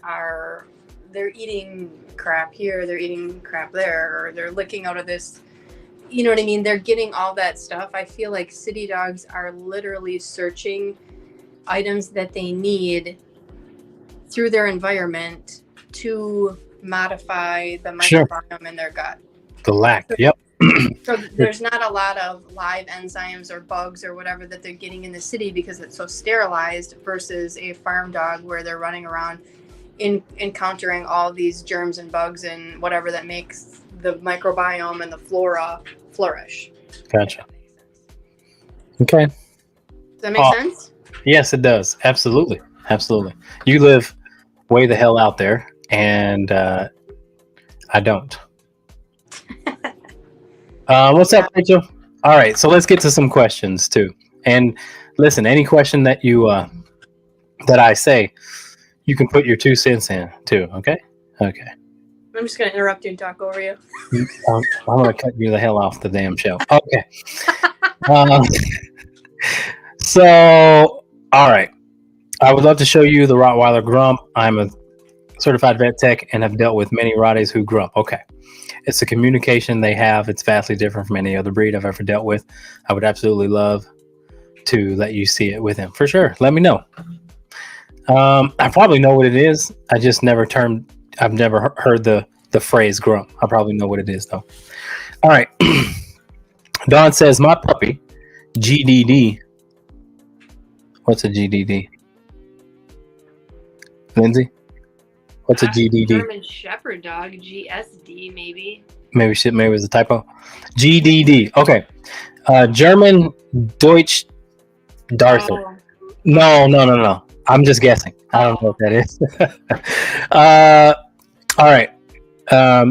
C: they're eating crap here, they're eating crap there, or they're licking out of this. You know what I mean? They're getting all that stuff. I feel like city dogs are literally searching items that they need through their environment to modify the
A: Sure.
C: microbiome in their gut.
A: The lack. Yep.
C: So there's not a lot of live enzymes or bugs or whatever that they're getting in the city because it's so sterilized versus a farm dog where they're running around encountering all these germs and bugs and whatever that makes the microbiome and the flora flourish.
A: Gotcha. Okay.
C: Does that make sense?
A: Yes, it does. Absolutely. Absolutely. You live way the hell out there, and I don't. What's up, Rachel? All right, so let's get to some questions too. And listen, any question that you that I say, you can put your 2 cents in too. Okay. Okay.
C: I'm just gonna interrupt you and talk over you.
A: I'm gonna cut you the hell off the damn show. Okay. um, so, all right. I would love to show you the Rottweiler Grump. I'm a certified vet tech and have dealt with many Rotties who grump. Okay. It's the communication they have. It's vastly different from any other breed I've ever dealt with. I would absolutely love to let you see it with him. For sure. Let me know. I probably know what it is. I just I've never heard the phrase grump. I probably know what it is though. All right. Don says, my puppy, GDD. What's a GDD? Lindsay? What's a GDD?
C: German Shepherd dog, GSD maybe.
A: Maybe it was a typo. GDD. Okay. German Deutsch Darther.
C: Oh,
A: No. I'm just guessing. I don't know what that is. All right.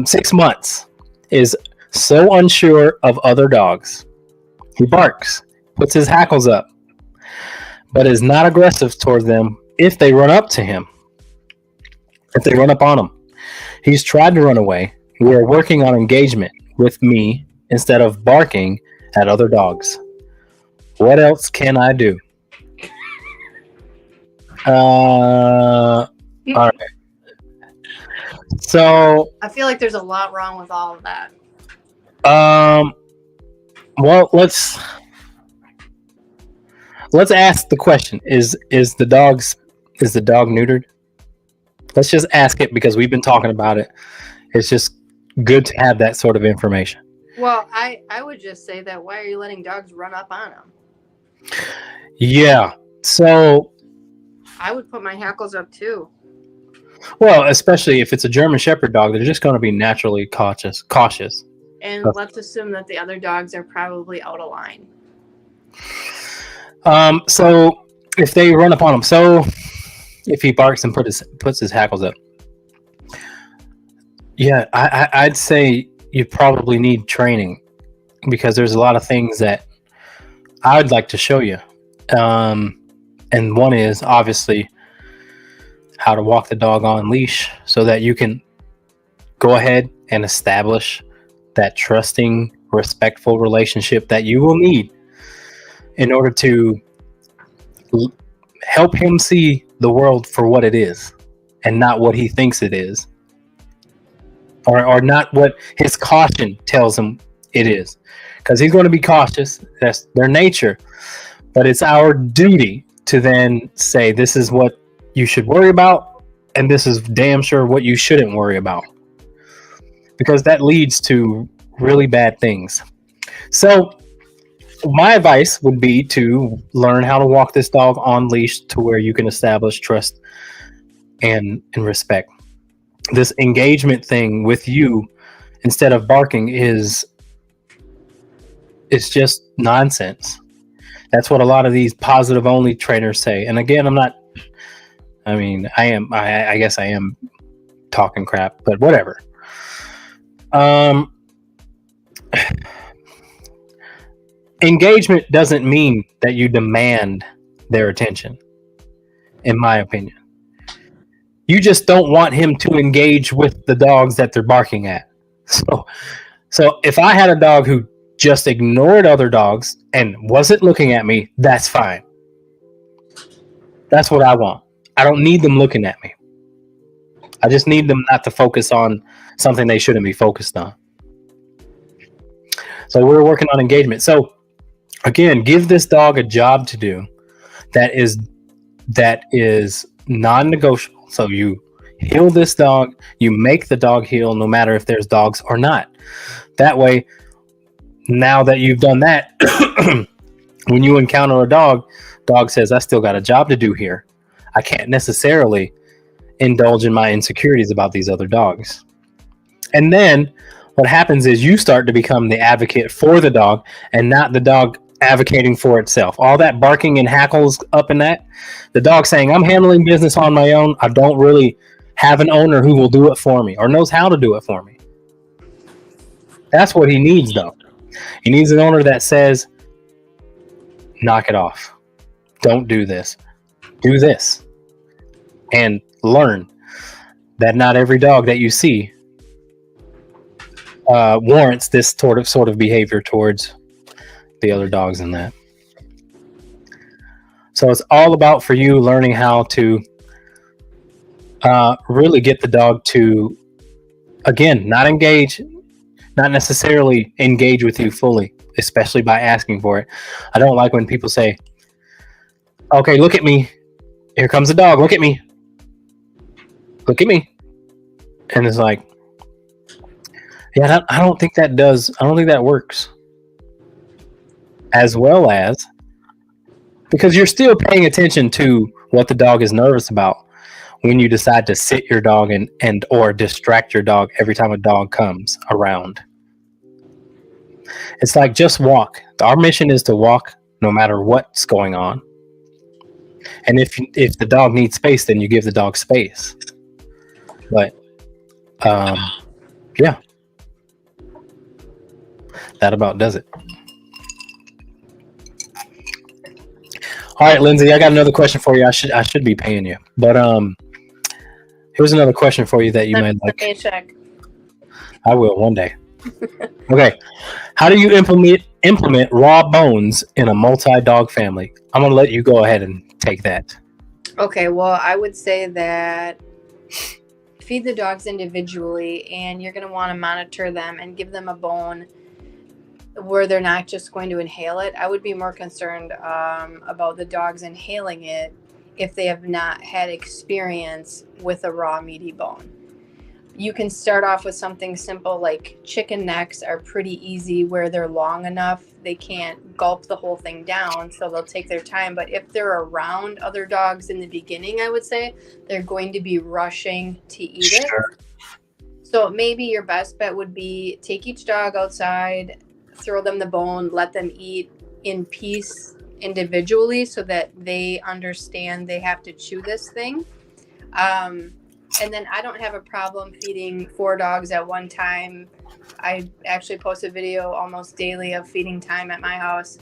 A: 6 months. Is so unsure of other dogs. He barks, puts his hackles up, but is not aggressive toward them if they run up to him. If they run up on him. He's tried to run away. We are working on engagement with me instead of barking at other dogs. What else can I do? All right. So,
C: I feel like there's a lot wrong with all of that.
A: well, let's ask the question: Is the dog neutered? Let's just ask it because we've been talking about it. It's just good to have that sort of information.
C: Well, I would just say that why are you letting dogs run up on them?
A: Yeah. So,
C: I would put my hackles up too.
A: well, especially if it's a German Shepherd dog, they're just going to be naturally cautious.
C: And let's assume that the other dogs are probably out of line.
A: So if they run upon him, so if he barks and puts his hackles up, yeah, I'd say you probably need training because there's a lot of things that I would like to show you. And one is obviously how to walk the dog on leash so that you can go ahead and establish that trusting, respectful relationship that you will need in order to help him see the world for what it is and not what he thinks it is, or not what his caution tells him it is, because he's going to be cautious. That's their nature, but it's our duty to then say this is what you should worry about and this is damn sure what you shouldn't worry about, because that leads to really bad things. So my advice would be to learn how to walk this dog on leash to where you can establish trust and respect. This engagement thing with you instead of barking is just nonsense. That's what a lot of these positive only trainers say. And again, I guess I am talking crap, but whatever. Engagement doesn't mean that you demand their attention, in my opinion. You just don't want him to engage with the dogs that they're barking at. So if I had a dog who just ignored other dogs and wasn't looking at me, that's fine. That's what I want. I don't need them looking at me. I just need them not to focus on something they shouldn't be focused on. So we're working on engagement. So again, give this dog a job to do that is non-negotiable. So you heal this dog, you make the dog heal no matter if there's dogs or not. That way, now that you've done that, when you encounter a dog says, I still got a job to do here. I can't necessarily indulge in my insecurities about these other dogs. And then what happens is you start to become the advocate for the dog and not the dog advocating for itself. All that barking and hackles up in that, the dog saying, I'm handling business on my own. I don't really have an owner who will do it for me or knows how to do it for me. That's what he needs, though. He needs an owner that says, knock it off. Don't do this. Do this. And learn that not every dog that you see warrants this sort of behavior towards the other dogs in that. So it's all about for you learning how to really get the dog to, again, not necessarily engage with you fully, especially by asking for it. I don't like when people say, okay, look at me. Here comes a dog. Look at me. Look at me. And it's like, yeah, I don't think that works. As well as, because you're still paying attention to what the dog is nervous about when you decide to sit your dog and or distract your dog every time a dog comes around. It's like, just walk. Our mission is to walk no matter what's going on. And if the dog needs space, then you give the dog space. But yeah, that about does it. All right, Lindsay, I got another question for you. I should be paying you, but here's another question for you that you might like.
C: Paycheck.
A: I will one day. Okay, how do you implement raw bones in a multi-dog family? I'm gonna let you go ahead and take that.
C: Okay, well, I would say that feed the dogs individually, and you're going to want to monitor them and give them a bone where they're not just going to inhale it. I would be more concerned about the dogs inhaling it if they have not had experience with a raw meaty bone. You can start off with something simple like chicken necks are pretty easy where they're long enough. They can't gulp the whole thing down, so they'll take their time. But if they're around other dogs in the beginning, I would say they're going to be rushing to eat it.
A: Sure.
C: So maybe your best bet would be take each dog outside, throw them the bone, let them eat in peace individually so that they understand they have to chew this thing. And then I don't have a problem feeding 4 dogs at one time. I actually post a video almost daily of feeding time at my house.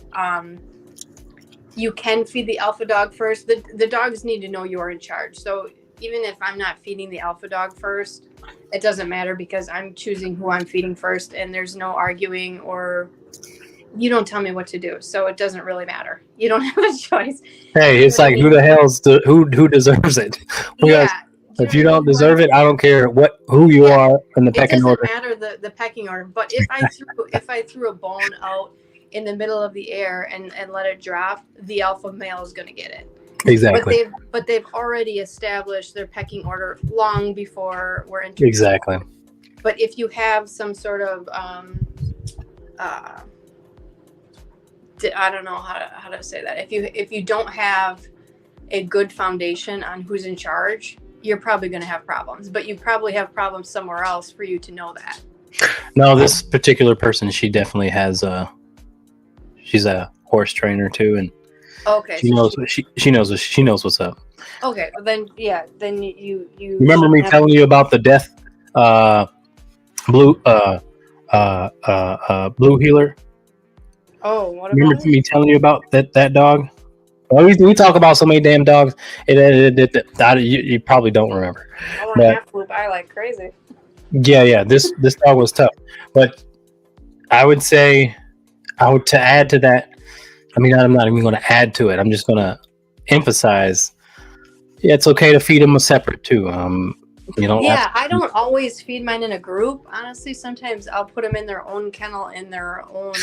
C: You can feed the alpha dog first. The dogs need to know you're in charge. So even if I'm not feeding the alpha dog first, it doesn't matter because I'm choosing who I'm feeding first, and there's no arguing or you don't tell me what to do. So it doesn't really matter. You don't have a choice.
A: Hey, it's like who the hell's who deserves it? Because if you don't deserve it, I don't care who you are in the pecking order.
C: It doesn't matter the pecking order. But if I threw a bone out in the middle of the air and let it drop, the alpha male is going to get it.
A: Exactly.
C: But they've already established their pecking order long before we're introduced.
A: Exactly.
C: But if you have some sort of I don't know how to say that. If you don't have a good foundation on who's in charge, you're probably going to have problems. But you probably have problems somewhere else for you to know that.
A: No, this particular person, she definitely has she's a horse trainer too, and
C: okay,
A: she knows what's up.
C: Okay, well then you
A: remember me telling you about the death blue blue healer?
C: Oh, what about
A: remember me telling you about that dog? Well, we talk about so many damn dogs. You probably don't remember.
C: Oh, my half flew by like crazy.
A: Yeah. This dog was tough, but I would say to add to that. I mean, I'm not even going to add to it. I'm just going to emphasize. Yeah, it's okay to feed them separate too. You don't.
C: Yeah, I don't always feed mine in a group. Honestly, sometimes I'll put them in their own kennel in their own.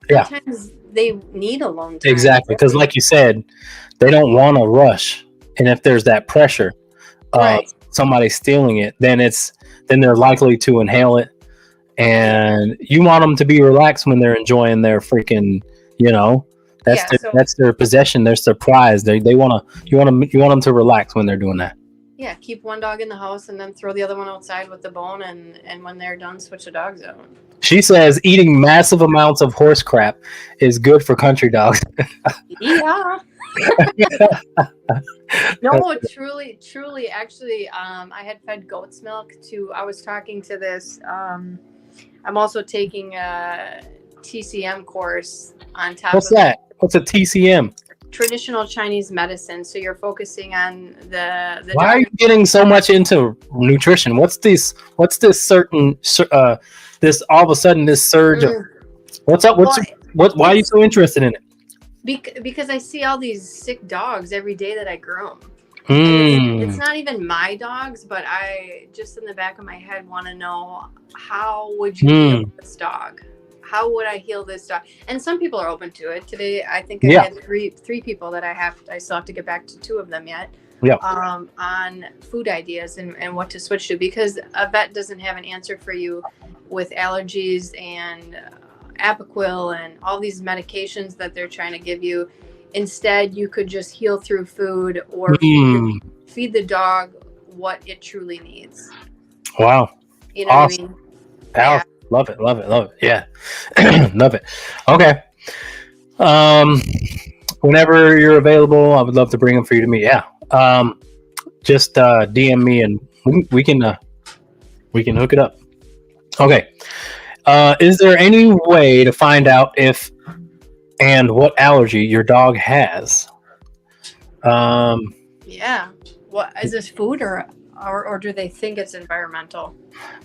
A: Yeah.
C: Sometimes they need alone time.
A: Exactly, because like you said, they don't want to rush, and if there's that pressure,
C: right.
A: Somebody stealing it, then they're likely to inhale it, and you want them to be relaxed when they're enjoying their freaking, that's their possession, that's their prize. You want them to relax when they're doing that.
C: Yeah, keep one dog in the house and then throw the other one outside with the bone, and when they're done, switch the dogs out.
A: She says eating massive amounts of horse crap is good for country dogs.
C: Yeah. No, truly, actually, I had fed goat's milk to. I was talking to this. I'm also taking a TCM course on top.
A: What's that? What's a TCM?
C: Traditional Chinese medicine. So you're focusing on the
A: Why are you getting so much into nutrition? What's this certain this all of a sudden this surge of what's up? Why are you so interested in it?
C: Because I see all these sick dogs every day that I groom. It's not even my dogs, but I just in the back of my head want to know, how would you heal this dog? How would I heal this dog? And some people are open to it. Today, I think I had three people that I still have to get back to 2 of them yet.
A: Yeah.
C: On food ideas and what to switch to, because a vet doesn't have an answer for you with allergies and Apoquil and all these medications that they're trying to give you. Instead, you could just heal through food or feed the dog what it truly needs.
A: Wow.
C: You know awesome. What I mean?
A: Yeah. Love it. Yeah. Love it. Okay. Whenever you're available, I would love to bring them for you to meet. Yeah. Just DM me and we can hook it up. Okay. Is there any way to find out if and what allergy your dog has?
C: Yeah. What is this, food or do they think it's environmental?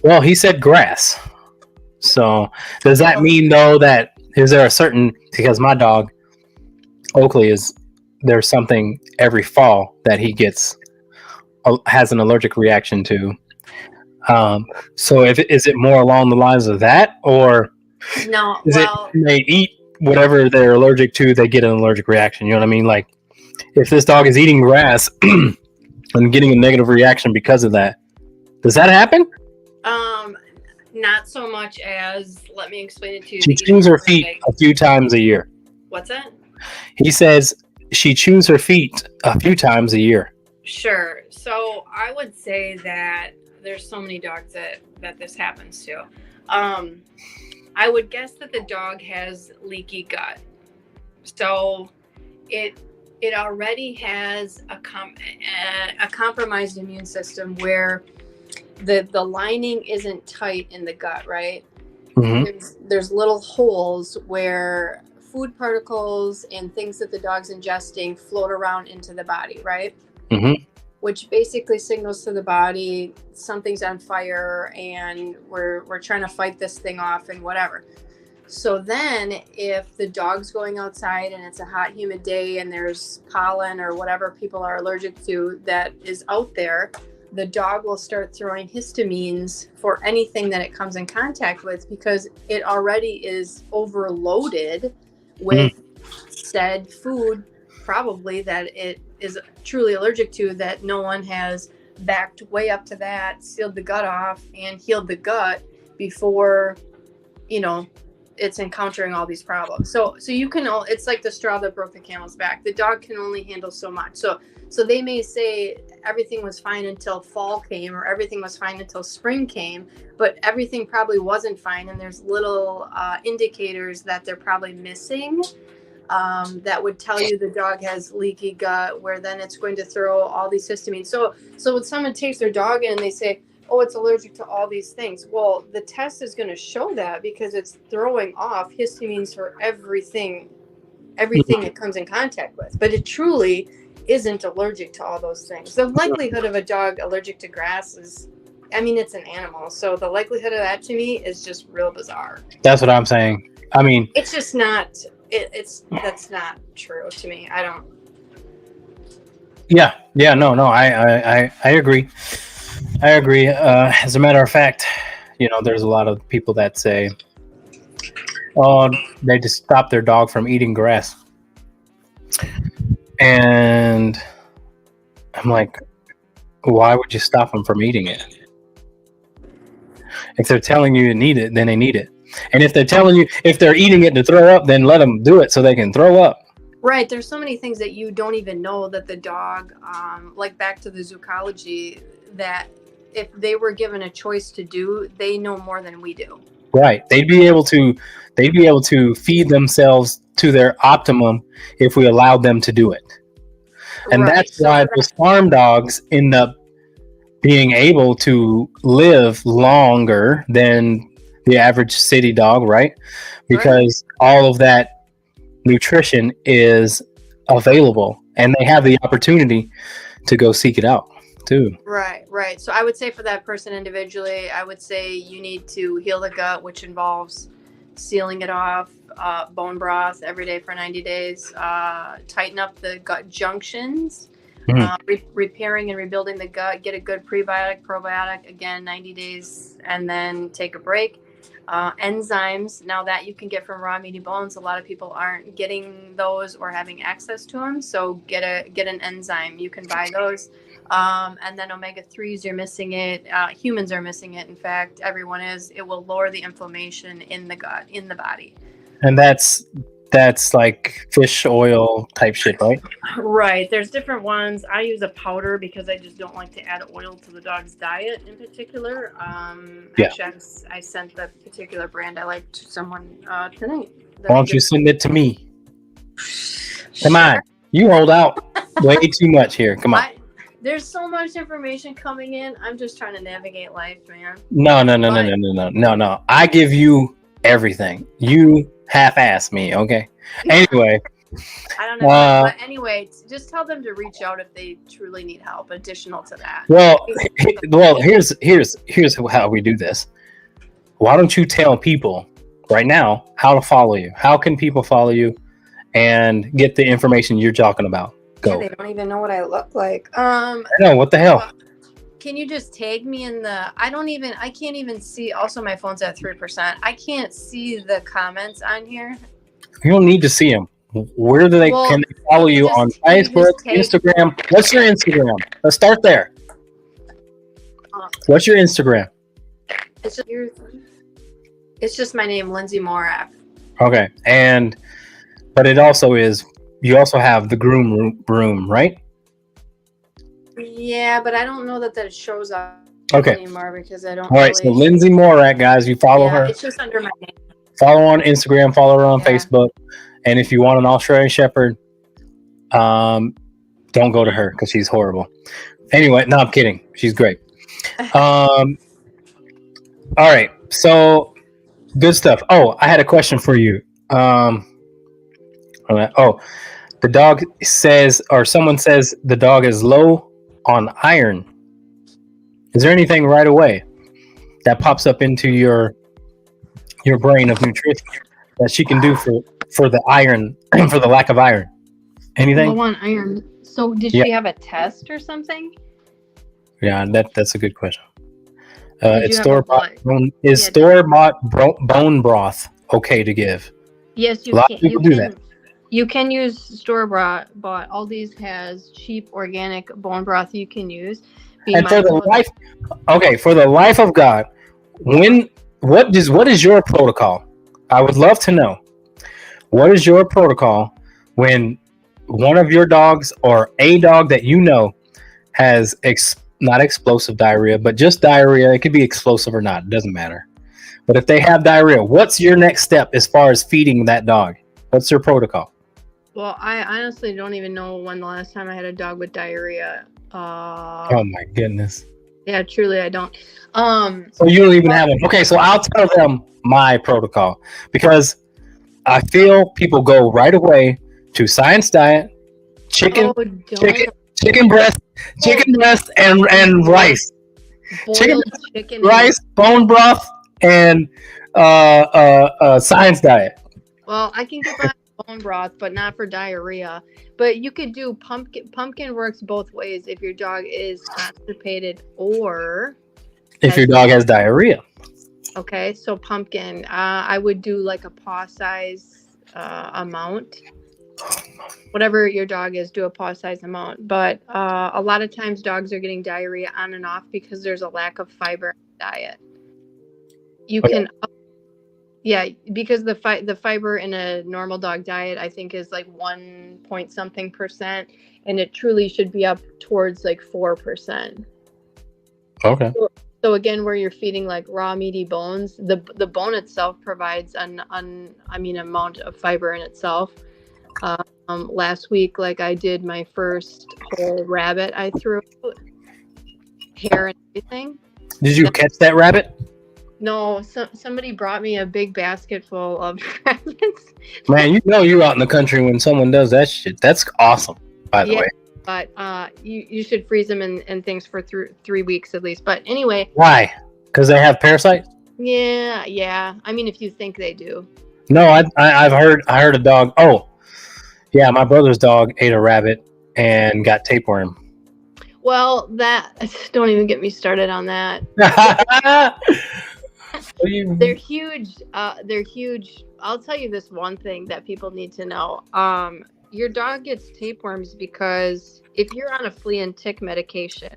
A: Well, he said grass. So does that mean though that is there a certain, because my dog Oakley is there's something every fall that he gets has an allergic reaction to. So is it more along the lines of that, or
C: No,
A: is
C: well,
A: it they eat whatever they're allergic to, they get an allergic reaction? You know what I mean? Like if this dog is eating grass and getting a negative reaction because of that, does that happen?
C: not so much as, let me explain it to you.
A: She chews her feet a few times a year.
C: What's that?
A: He says she chews her feet a few times a year.
C: Sure. So I would say that there's so many dogs that this happens to. I would guess that the dog has leaky gut. So it already has a compromised immune system where the lining isn't tight in the gut, right?
A: Mm-hmm.
C: There's little holes where food particles and things that the dog's ingesting float around into the body, right?
A: Mm-hmm.
C: Which basically signals to the body something's on fire and we're trying to fight this thing off and whatever. So then if the dog's going outside and it's a hot, humid day and there's pollen or whatever people are allergic to that is out there, the dog will start throwing histamines for anything that it comes in contact with because it already is overloaded with said food, probably that it is truly allergic to, that no one has backed way up to that, sealed the gut off and healed the gut before, it's encountering all these problems. So you can, it's like the straw that broke the camel's back. The dog can only handle so much. So they may say everything was fine until fall came or everything was fine until spring came, but everything probably wasn't fine. And there's little indicators that they're probably missing that would tell you the dog has leaky gut, where then it's going to throw all these histamines. So when someone takes their dog in and they say, oh, it's allergic to all these things. Well, the test is going to show that because it's throwing off histamines for everything it comes in contact with. But it truly isn't allergic to all those things. The likelihood of a dog allergic to grass is, it's an animal. So the likelihood of that to me is just real bizarre.
A: That's what I'm saying.
C: It's just not, that's not true to me. I don't.
A: Yeah, no, I agree. I agree. As a matter of fact, there's a lot of people that say, oh, they just stop their dog from eating grass. And I'm like, why would you stop them from eating it? If they're telling you to need it, then they need it. And if they're telling you, if they're eating it to throw up, then let them do it so they can throw up.
C: Right. There's so many things that you don't even know that the dog, like back to the zoocology, that if they were given a choice to do, they know more than we do.
A: Right. They'd be able to feed themselves to their optimum if we allowed them to do it. And
C: right.
A: That's why those farm dogs end up being able to live longer than the average city dog, right? Because all of that nutrition is available and they have the opportunity to go seek it out too.
C: Right. So I would say for that person individually, I would say you need to heal the gut, which involves sealing it off, bone broth every day for 90 days, tighten up the gut junctions, repairing and rebuilding the gut, get a good prebiotic, probiotic, again, 90 days, and then take a break. Enzymes, now that you can get from raw meaty bones, a lot of people aren't getting those or having access to them. So get an enzyme. You can buy those. And then omega-3s, you're missing it. Humans are missing it. In fact, everyone is. It will lower the inflammation in the gut, in the body.
A: And that's like fish oil type shit, right?
C: Right. There's different ones. I use a powder because I just don't like to add oil to the dog's diet in particular. Actually, I sent the particular brand I like to someone tonight.
A: Why don't you send it to me? Come on. You hold out way too much here. Come on.
C: There's so much information coming in. I'm just trying to navigate life, man.
A: No. I give you everything. You half-ass me, okay? Anyway.
C: I don't know. But anyway, just tell them to reach out if they truly need help, additional to that.
A: Well, here's how we do this. Why don't you tell people right now how to follow you? How can people follow you and get the information you're talking about.
C: Yeah,
A: Go.
C: they don't even know what I look like.
A: I know, what the hell?
C: Can you just tag me in the? I can't even see. Also, my phone's at 3%. I can't see the comments on here.
A: You don't need to see them. Where do they?
C: Well,
A: can they follow
C: can you
A: you
C: just-
A: on
C: can you just
A: Facebook,
C: take-
A: Instagram? What's your Instagram? Let's start there. What's your Instagram?
C: It's just my name, Lindsay Morak.
A: Okay, but it also is. You also have the groom room, right?
C: Yeah, but I don't know that shows up
A: Okay.
C: anymore because I don't.
A: All right. So Lindsay Morak, guys, you follow her.
C: It's just under my name.
A: Follow on Instagram. Follow her on
C: Yeah.
A: Facebook. And if you want an Australian Shepherd, don't go to her because she's horrible. Anyway, no, I'm kidding. She's great. All right. So good stuff. Oh, I had a question for you. The dog says, or someone says the dog is low on iron. Is there anything right away that pops up into your brain of nutrition that she can do for the iron, for the lack of iron? Anything?
C: Low on iron. So did
A: Yeah.
C: she have a test or something?
A: Yeah, that's a good question.
C: Did
A: It's
C: you have
A: store
C: a
A: bought.
C: blood?
A: Is
C: Yeah.
A: store bought bone broth okay to give?
C: Yes, you
A: A lot
C: can.
A: of people do that.
C: You can use store bought. Aldi's has cheap organic bone broth you can use. Be
A: And for the
C: mindful-
A: life, okay, for the life of God, what is your protocol? I would love to know. What is your protocol when one of your dogs or a dog that you know has not explosive diarrhea, but just diarrhea? It could be explosive or not. It doesn't matter. But if they have diarrhea, what's your next step as far as feeding that dog? What's your protocol?
C: Well, I honestly don't even know when the last time I had a dog with diarrhea.
A: Oh my goodness.
C: Yeah, truly, I don't.
A: So you don't even have one. Okay, so I'll tell them my protocol because I feel people go right away to Science Diet, chicken,
C: oh, don't
A: chicken breast, and rice,
C: boil chicken.
A: rice, bone broth, and Science Diet.
C: Well, I can get by bone broth, but not for diarrhea. But you could do pumpkin. Pumpkin works both ways if your dog is constipated or.
A: If your dog has diarrhea.
C: Okay, so pumpkin. I would do like a paw size amount. Whatever your dog is, do a paw size amount. But a lot of times dogs are getting diarrhea on and off because there's a lack of fiber in the diet. You
A: Okay.
C: can, yeah, because the fiber in a normal dog diet, I think, is like 1 point something %, and it truly should be up towards like 4%.
A: Okay.
C: So again, where you're feeding like raw meaty bones, the bone itself provides an amount of fiber in itself. Last week, like I did my first whole rabbit, I threw hair and everything.
A: Did you catch that rabbit?
C: No, somebody brought me a big basket full of rabbits.
A: Man, you know you're out in the country when someone does that shit. That's awesome, by the
C: Yeah.
A: way.
C: But you should freeze them and things for 3 weeks at least. But anyway,
A: Why? Because they have parasites?
C: yeah. I mean, if you think they do.
A: No, I heard a dog. Oh, yeah, my brother's dog ate a rabbit and got tapeworm.
C: Well, don't even get me started on that. They're huge. They're huge. I'll tell you this one thing that people need to know. Your dog gets tapeworms because if you're on a flea and tick medication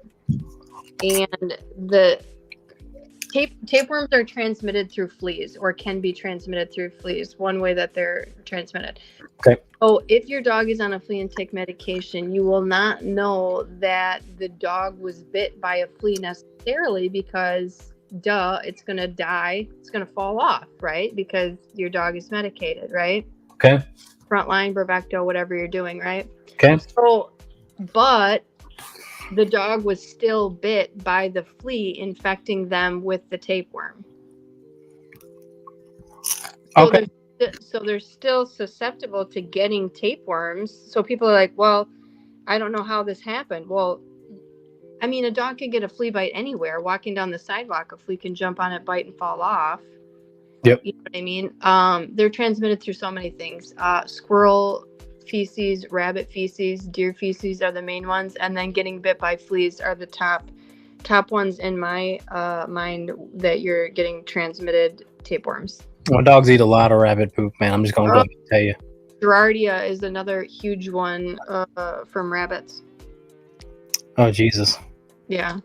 C: and the tapeworms are transmitted through fleas or can be transmitted through fleas, one way that they're transmitted.
A: Okay.
C: So if your dog is on a flea and tick medication, you will not know that the dog was bit by a flea necessarily because it's going to die. It's going to fall off, right? Because your dog is medicated, right?
A: Okay.
C: Frontline, Bravecto, whatever you're doing, right?
A: Okay.
C: So, but the dog was still bit by the flea, infecting them with the tapeworm. So
A: Okay.
C: they're still susceptible to getting tapeworms. So people are like, well, I don't know how this happened. Well, I mean, a dog can get a flea bite anywhere. Walking down the sidewalk, a flea can jump on it, bite, and fall off.
A: Yep.
C: You know what I mean? They're transmitted through so many things. Squirrel feces, rabbit feces, deer feces are the main ones, and then getting bit by fleas are the top ones in my mind that you're getting transmitted tapeworms.
A: My dogs eat a lot of rabbit poop, man. I'm just gonna go ahead and tell you.
C: Giardia is another huge one from rabbits.
A: Oh Jesus.
C: Yeah.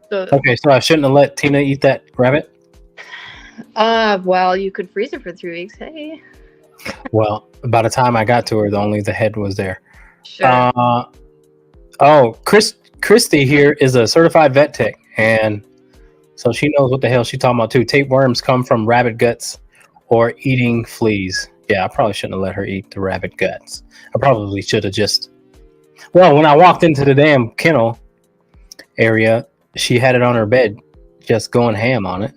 C: So,
A: Okay, so I shouldn't have let Tina eat that rabbit.
C: well, you could freeze it for 3 weeks. Hey.
A: Well, by the time I got to her, only the head was there.
C: Sure.
A: Christy here is a certified vet tech, and so she knows what the hell she's talking about too. Tapeworms come from rabbit guts or eating fleas. Yeah, I probably shouldn't have let her eat the rabbit guts. I probably should have just. Well, when I walked into the damn kennel area, she had it on her bed, just going ham on it.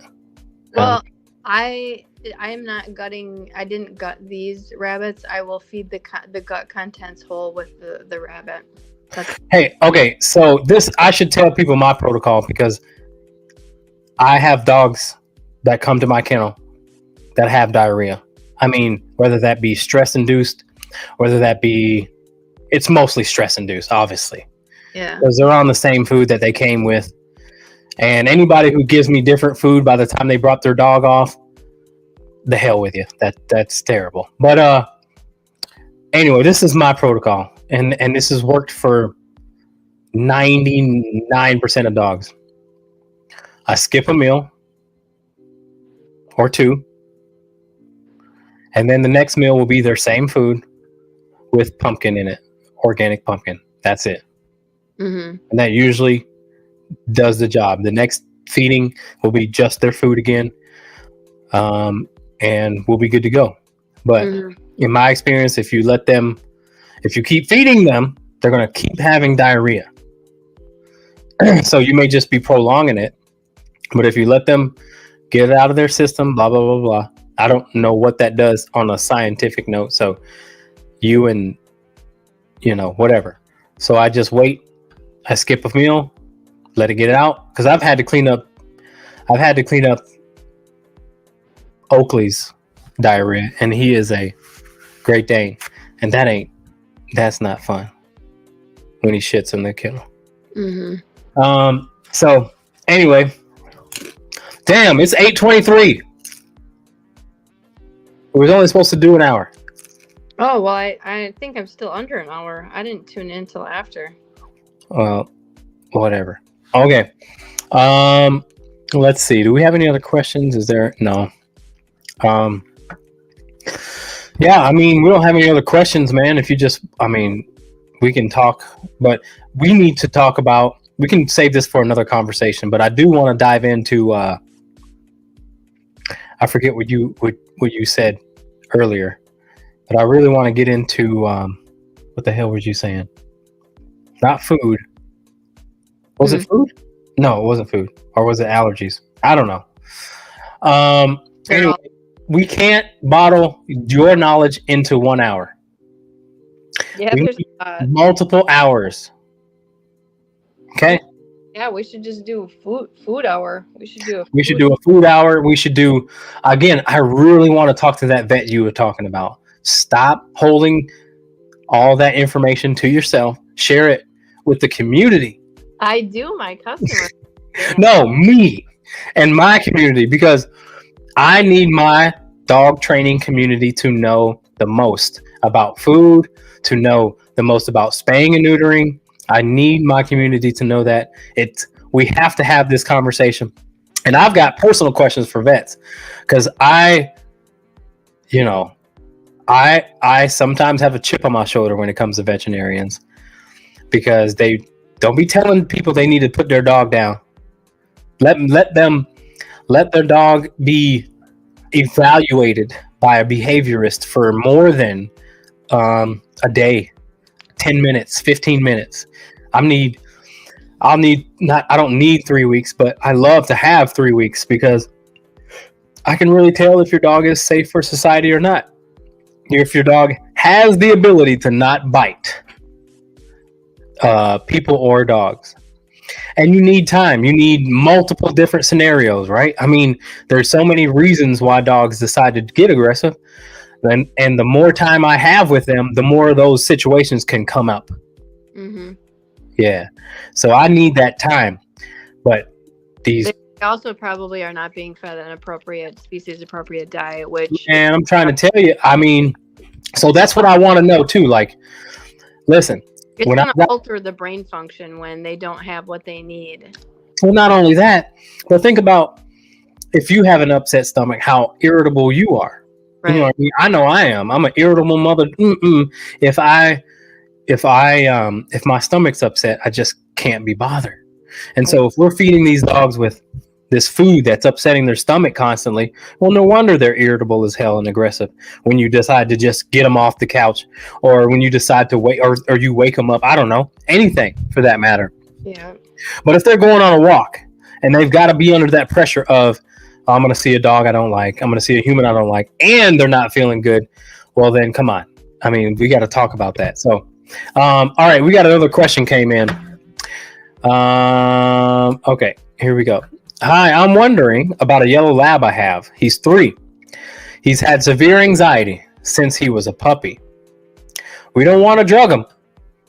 C: Well, I'm not gutting. I didn't gut these rabbits. I will feed the gut contents whole with the rabbit.
A: Hey, okay, so I should tell people my protocol because I have dogs that come to my kennel that have diarrhea. I mean, whether that be stress induced, whether that be, it's mostly stress induced, obviously.
C: Yeah.
A: Because they're on the same food that they came with. And anybody who gives me different food by the time they brought their dog off, the hell with you. That's terrible. But anyway, this is my protocol. And this has worked for 99% of dogs. I skip a meal or two. And then the next meal will be their same food with pumpkin in it, organic pumpkin. That's it.
C: Mm-hmm.
A: And that usually does the job. The next feeding will be just their food again, and we'll be good to go. But in my experience, if you keep feeding them, they're going to keep having diarrhea. So you may just be prolonging it. But if you let them get it out of their system, blah, blah, blah, blah. I don't know what that does on a scientific note. So you and, whatever. So I just wait. I skip a meal, let it get out. Because I've had to clean up Oakley's diarrhea. And he is a Great Dane. And that's not fun when he shits in the kennel.
C: Mm-hmm.
A: So anyway, damn, it's 8:23. We was only supposed to do an hour.
C: Oh, well, I think I'm still under an hour. I didn't tune in till after.
A: Well, whatever. Okay. Let's see. Do we have any other questions? Is there? No. Yeah, I mean, we don't have any other questions, man. If you just, we can talk, but we need to talk about, we can save this for another conversation, but I do want to dive into, I forget what you said earlier, but I really want to get into, what the hell were you saying? Not food. Was it food? No, it wasn't food. Or was it allergies? I don't know. Anyway, we can't bottle your knowledge into 1 hour.
C: Yeah,
A: we need multiple hours. Okay.
C: Yeah, we should just do a food hour. We should do a
A: food hour. We should do, again, I really want to talk to that vet you were talking about. Stop holding all that information to yourself. Share it with the community.
C: I do, my customers.
A: No, me and my community, because I need my dog training community to know the most about food, to know the most about spaying and neutering. I need my community to know that we have to have this conversation. And I've got personal questions for vets because I sometimes have a chip on my shoulder when it comes to veterinarians because they don't be telling people they need to put their dog down. Let their dog be evaluated by a behaviorist for more than a day, 10 minutes, 15 minutes. I don't need 3 weeks, but I love to have 3 weeks because I can really tell if your dog is safe for society or not. If your dog has the ability to not bite people or dogs. And you need time. You need multiple different scenarios, right? I mean, there's so many reasons why dogs decide to get aggressive. And the more time I have with them, the more of those situations can come up.
C: Mm-hmm.
A: Yeah. So I need that time. But these...
C: They also probably are not being fed an appropriate, species-appropriate diet, which...
A: And I'm trying to tell you, I mean, so that's what I want to know too. Like, listen.
C: It's going to alter the brain function when they don't have what they need.
A: Well, not only that, but think about if you have an upset stomach, how irritable you are.
C: Right.
A: You know what I mean? I know I am. I'm an irritable mother. If my stomach's upset, I just can't be bothered. And so if we're feeding these dogs with this food that's upsetting their stomach constantly, well, no wonder they're irritable as hell and aggressive when you decide to just get them off the couch, or when you decide to wait, or you wake them up. I don't know, anything for that matter.
C: Yeah.
A: But if they're going on a walk and they've got to be under that pressure of, oh, I'm going to see a dog I don't like, I'm going to see a human I don't like, and they're not feeling good, well, then come on. I mean, we got to talk about that. So, all right, we got another question came in. Okay, here we go. Hi, I'm wondering about a yellow lab I have. He's 3. He's had severe anxiety since he was a puppy. We don't want to drug him,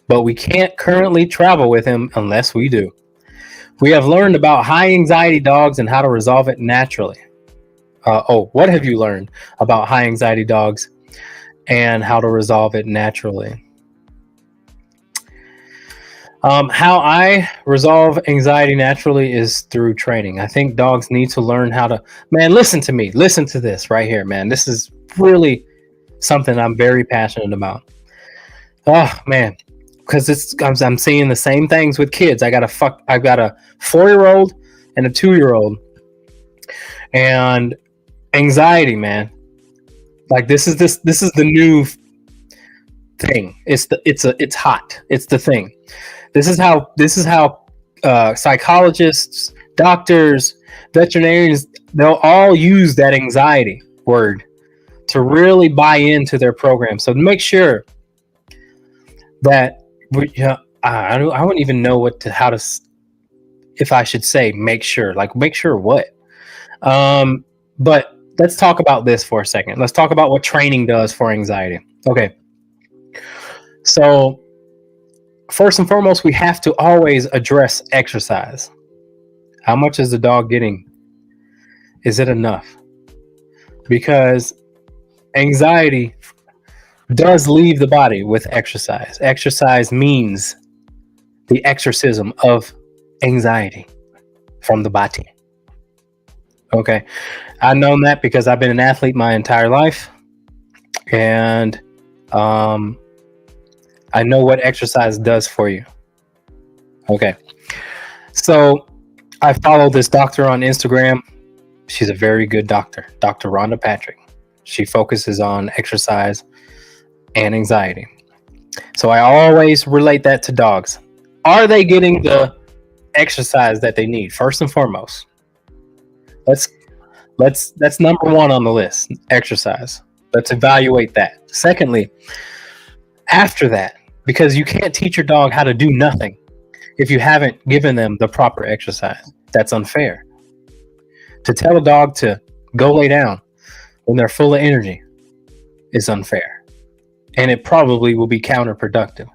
A: but we can't currently travel with him unless we do. We have learned about high anxiety dogs and how to resolve it naturally. What have you learned about high anxiety dogs and how to resolve it naturally? How I resolve anxiety naturally is through training. I think dogs need to learn how to... Man, listen to me. Listen to this right here, man. This is really something I'm very passionate about. Oh, man. Because I'm seeing the same things with kids. I've got a 4-year-old and a 2-year-old. And anxiety, man. Like, this is the new thing. It's hot. It's the thing. This is how psychologists, doctors, veterinarians, they'll all use that anxiety word to really buy into their program. So make sure that I wouldn't even know if I should say make sure. Like, make sure what? But let's talk about this for a second. Let's talk about what training does for anxiety. Okay. So first and foremost, we have to always address exercise. How much is the dog getting? Is it enough? Because anxiety does leave the body with exercise. Exercise means the exorcism of anxiety from the body. Okay. I've known that because I've been an athlete my entire life. And I know what exercise does for you. Okay. So I follow this doctor on Instagram. She's a very good doctor, Dr. Rhonda Patrick. She focuses on exercise and anxiety. So I always relate that to dogs. Are they getting the exercise that they need? First and foremost. That's number one on the list, exercise. Let's evaluate that. Secondly, after that, because you can't teach your dog how to do nothing if you haven't given them the proper exercise. That's unfair. To tell a dog to go lay down when they're full of energy is unfair. And it probably will be counterproductive.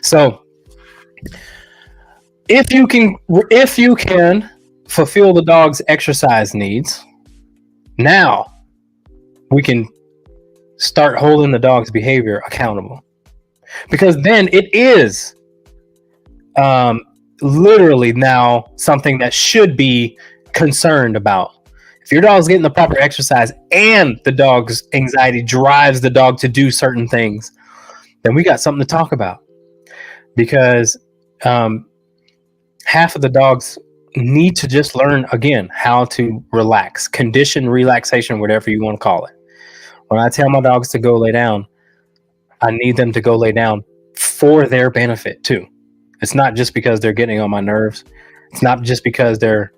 A: So if you can fulfill the dog's exercise needs, now we can start holding the dog's behavior accountable. Because then it is literally now something that should be concerned about. If your dog's getting the proper exercise and the dog's anxiety drives the dog to do certain things, then we got something to talk about. Because half of the dogs need to just learn, again, how to relax, condition relaxation, whatever you want to call it. When I tell my dogs to go lay down, I need them to go lay down for their benefit too. It's not just because they're getting on my nerves. It's not just because I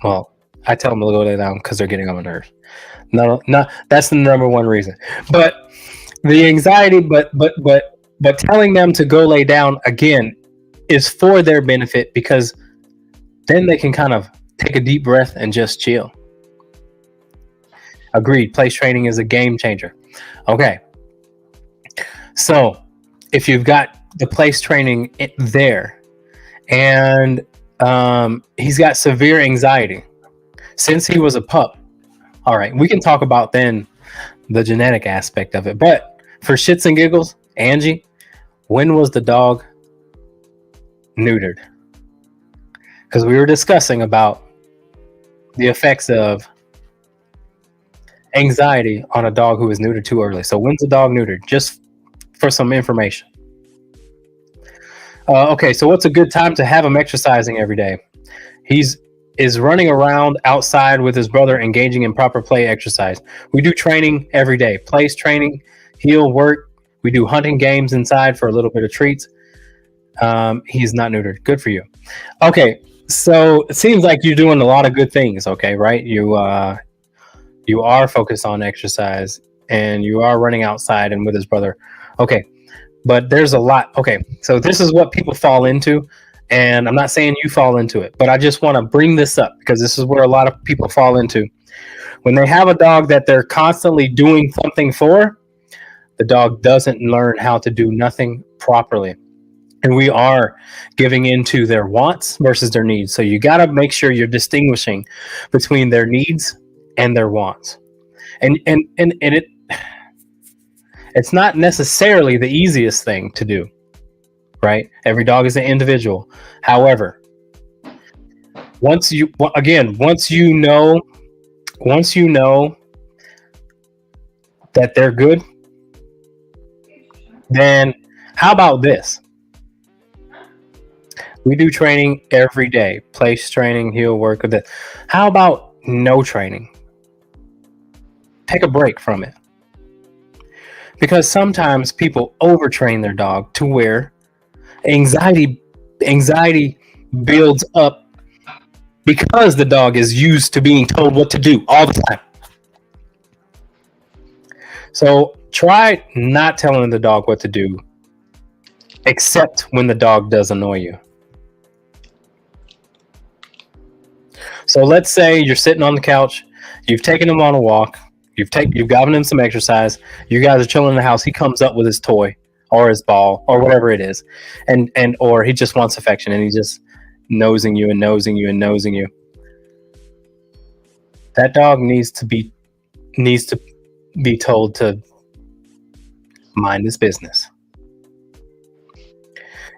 A: tell them to go lay down because they're getting on my nerves. No, that's the number one reason. But the anxiety, but telling them to go lay down, again, is for their benefit, because then they can kind of take a deep breath and just chill. Agreed. Place training is a game changer. Okay. So if you've got the place training there, and he's got severe anxiety since he was a pup. All right, we can talk about then the genetic aspect of it. But for shits and giggles, Angie, when was the dog neutered? Because we were discussing about the effects of anxiety on a dog who is neutered too early. So when's the dog neutered? Just for some information. Okay, so what's a good time to have him exercising every day? Is running around outside with his brother, engaging in proper play exercise. We do training every day. Place training, heel work. We do hunting games inside for a little bit of treats. He's not neutered. Good for you. Okay, so it seems like you're doing a lot of good things, okay, right? You are focused on exercise, and you are running outside and with his brother. Okay, but there's a lot. Okay, so this is what people fall into, and I'm not saying you fall into it, but I just want to bring this up because this is where a lot of people fall into. When they have a dog that they're constantly doing something for, the dog doesn't learn how to do nothing properly. And we are giving into their wants versus their needs. So you got to make sure you're distinguishing between their needs and their wants. And it's not necessarily the easiest thing to do, right? Every dog is an individual. However, once you know that they're good, then how about this? We do training every day, place training, heel work with it. How about no training? Take a break from it. Because sometimes people overtrain their dog to where anxiety builds up because the dog is used to being told what to do all the time. So try not telling the dog what to do, except when the dog does annoy you. So let's say you're sitting on the couch, you've taken him on a walk, you've gotten him some exercise, you guys are chilling in the house, he comes up with his toy or his ball or whatever it is, and or he just wants affection and he's just nosing you. That dog needs to be told to mind his business.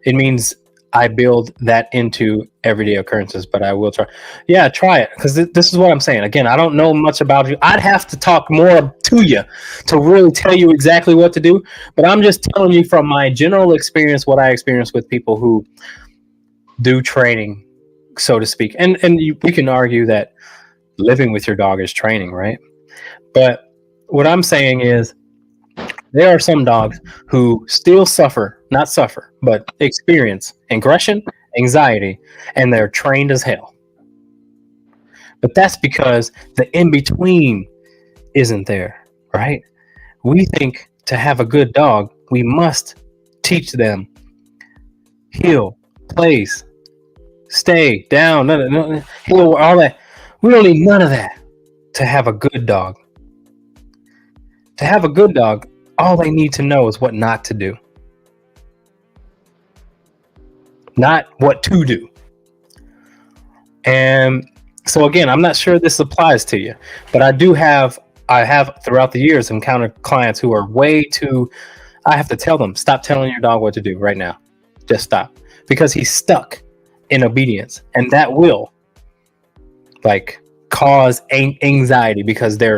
A: It means I build that into everyday occurrences, but I will try. Yeah, try it, because this is what I'm saying. Again, I don't know much about you. I'd have to talk more to you to really tell you exactly what to do, but I'm just telling you from my general experience, what I experience with people who do training, so to speak. And we can argue that living with your dog is training, right? But what I'm saying is, there are some dogs who still but experience aggression, anxiety, and they're trained as hell. But that's because the in-between isn't there, right? We think to have a good dog, we must teach them heel, place, stay, down, heel, all that. We don't need none of that to have a good dog. To have a good dog, all they need to know is what not to do. Not what to do. And so again, I'm not sure this applies to you, but I have throughout the years encountered clients who are I have to tell them, stop telling your dog what to do right now. Just stop. Because he's stuck in obedience. And that will cause anxiety because they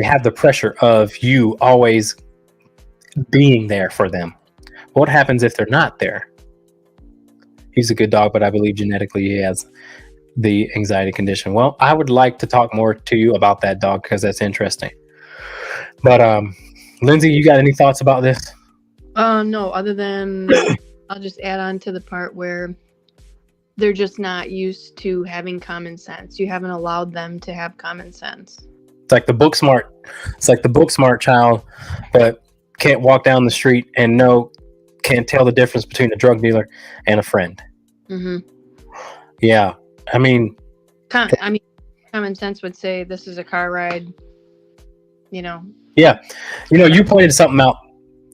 A: have the pressure of you always being there for them. What happens if they're not there? He's a good dog, but I believe genetically he has the anxiety condition. Well, I would like to talk more to you about that dog because that's interesting. But Lindsay, you got any thoughts about this?
C: No, other than I'll just add on to the part where they're just not used to having common sense. You haven't allowed them to have common sense. It's like the book smart child, but can't walk down the street and know
A: can't tell the difference between a drug dealer and a friend.
C: Mm-hmm.
A: Yeah, I mean,
C: common sense would say this is a car ride.
A: yeah, you pointed something out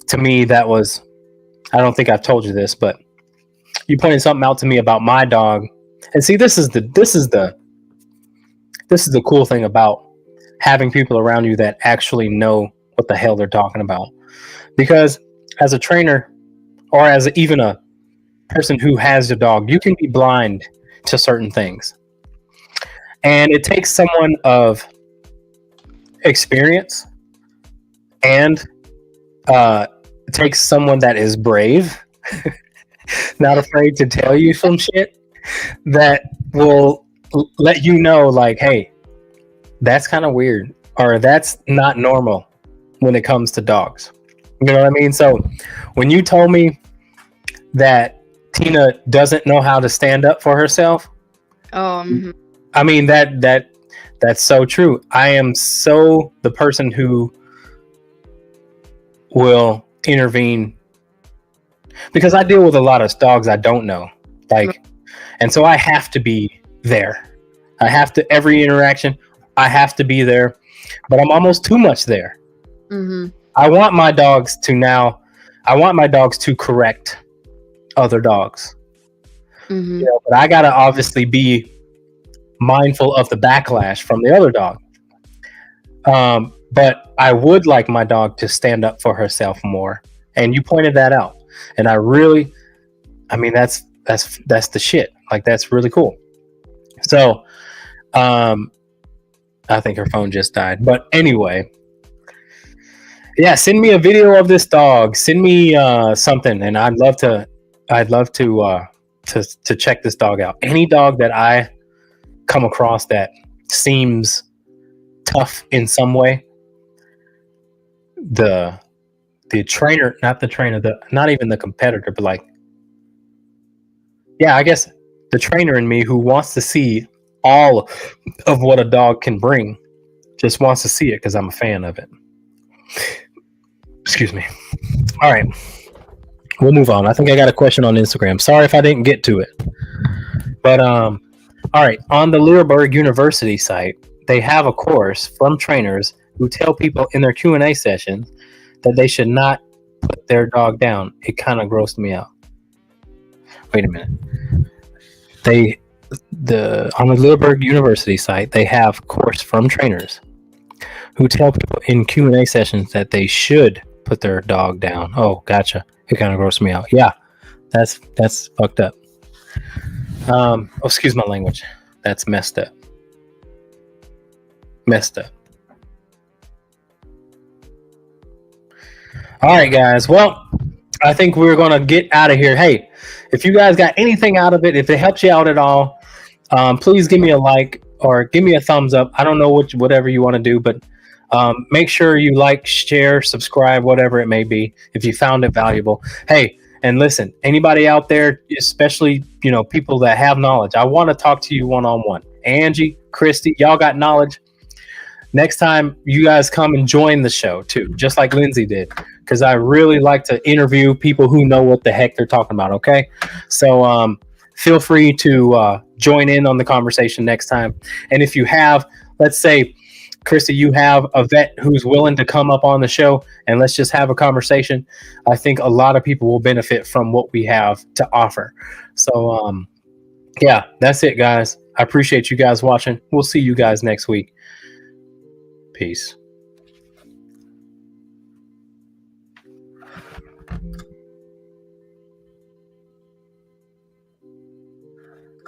A: to me that was, I don't think I've told you this, but you pointed something out to me about my dog. And see, this is the cool thing about having people around you that actually know what the hell they're talking about. Because as a trainer, or as even a person who has a dog, you can be blind to certain things. And it takes someone of experience, and it takes someone that is brave, not afraid to tell you some shit, that will let you know, like, hey, that's kind of weird, or that's not normal when it comes to dogs. You know what I mean? So when you told me that Tina doesn't know how to stand up for herself, I mean, that's so true. I am so the person who will intervene, because I deal with a lot of dogs I don't know, and so I have to be there. I have to, every interaction, I have to be there, but I'm almost too much there.
C: Mm-hmm.
A: I want my dogs to correct other dogs.
C: Mm-hmm.
A: But I gotta obviously be mindful of the backlash from the other dog. But I would like my dog to stand up for herself more, and you pointed that out. And I mean, that's the shit. Like, that's really cool. So, I think her phone just died. But anyway, yeah, send me a video of this dog. Send me something, and I'd love to check this dog out. Any dog that I come across that seems tough in some way, not even the competitor, but like, yeah, I guess the trainer in me, who wants to see all of what a dog can bring, just wants to see it because I'm a fan of it. Excuse me. All right, we'll move on. I think I got a question on Instagram. Sorry if I didn't get to it, but all right, on the Leerburg University site, they have a course from trainers who tell people in their Q&A sessions that they should not put their dog down. It kind of grossed me out. Wait a minute. On the Leerburg University site, they have a course from trainers who tell people in Q&A sessions that they should put their dog down. Oh, gotcha. It kind of grossed me out. Yeah, that's fucked up. Excuse my language. That's messed up. All right, guys. Well, I think we're going to get out of here. Hey, if you guys got anything out of it, if it helps you out at all, please give me a like or give me a thumbs up. I don't know whatever you want to do, but make sure you like, share, subscribe, whatever it may be, if you found it valuable. Hey, and listen, anybody out there, especially, people that have knowledge, I want to talk to you one-on-one. Angie, Christy, y'all got knowledge. Next time, you guys come and join the show too, just like Lindsay did, because I really like to interview people who know what the heck they're talking about. Okay, so feel free to join in on the conversation next time. And if you have, let's say, Christy, you have a vet who's willing to come up on the show and let's just have a conversation, I think a lot of people will benefit from what we have to offer. So yeah, that's it, guys. I appreciate you guys watching. We'll see you guys next week. Peace.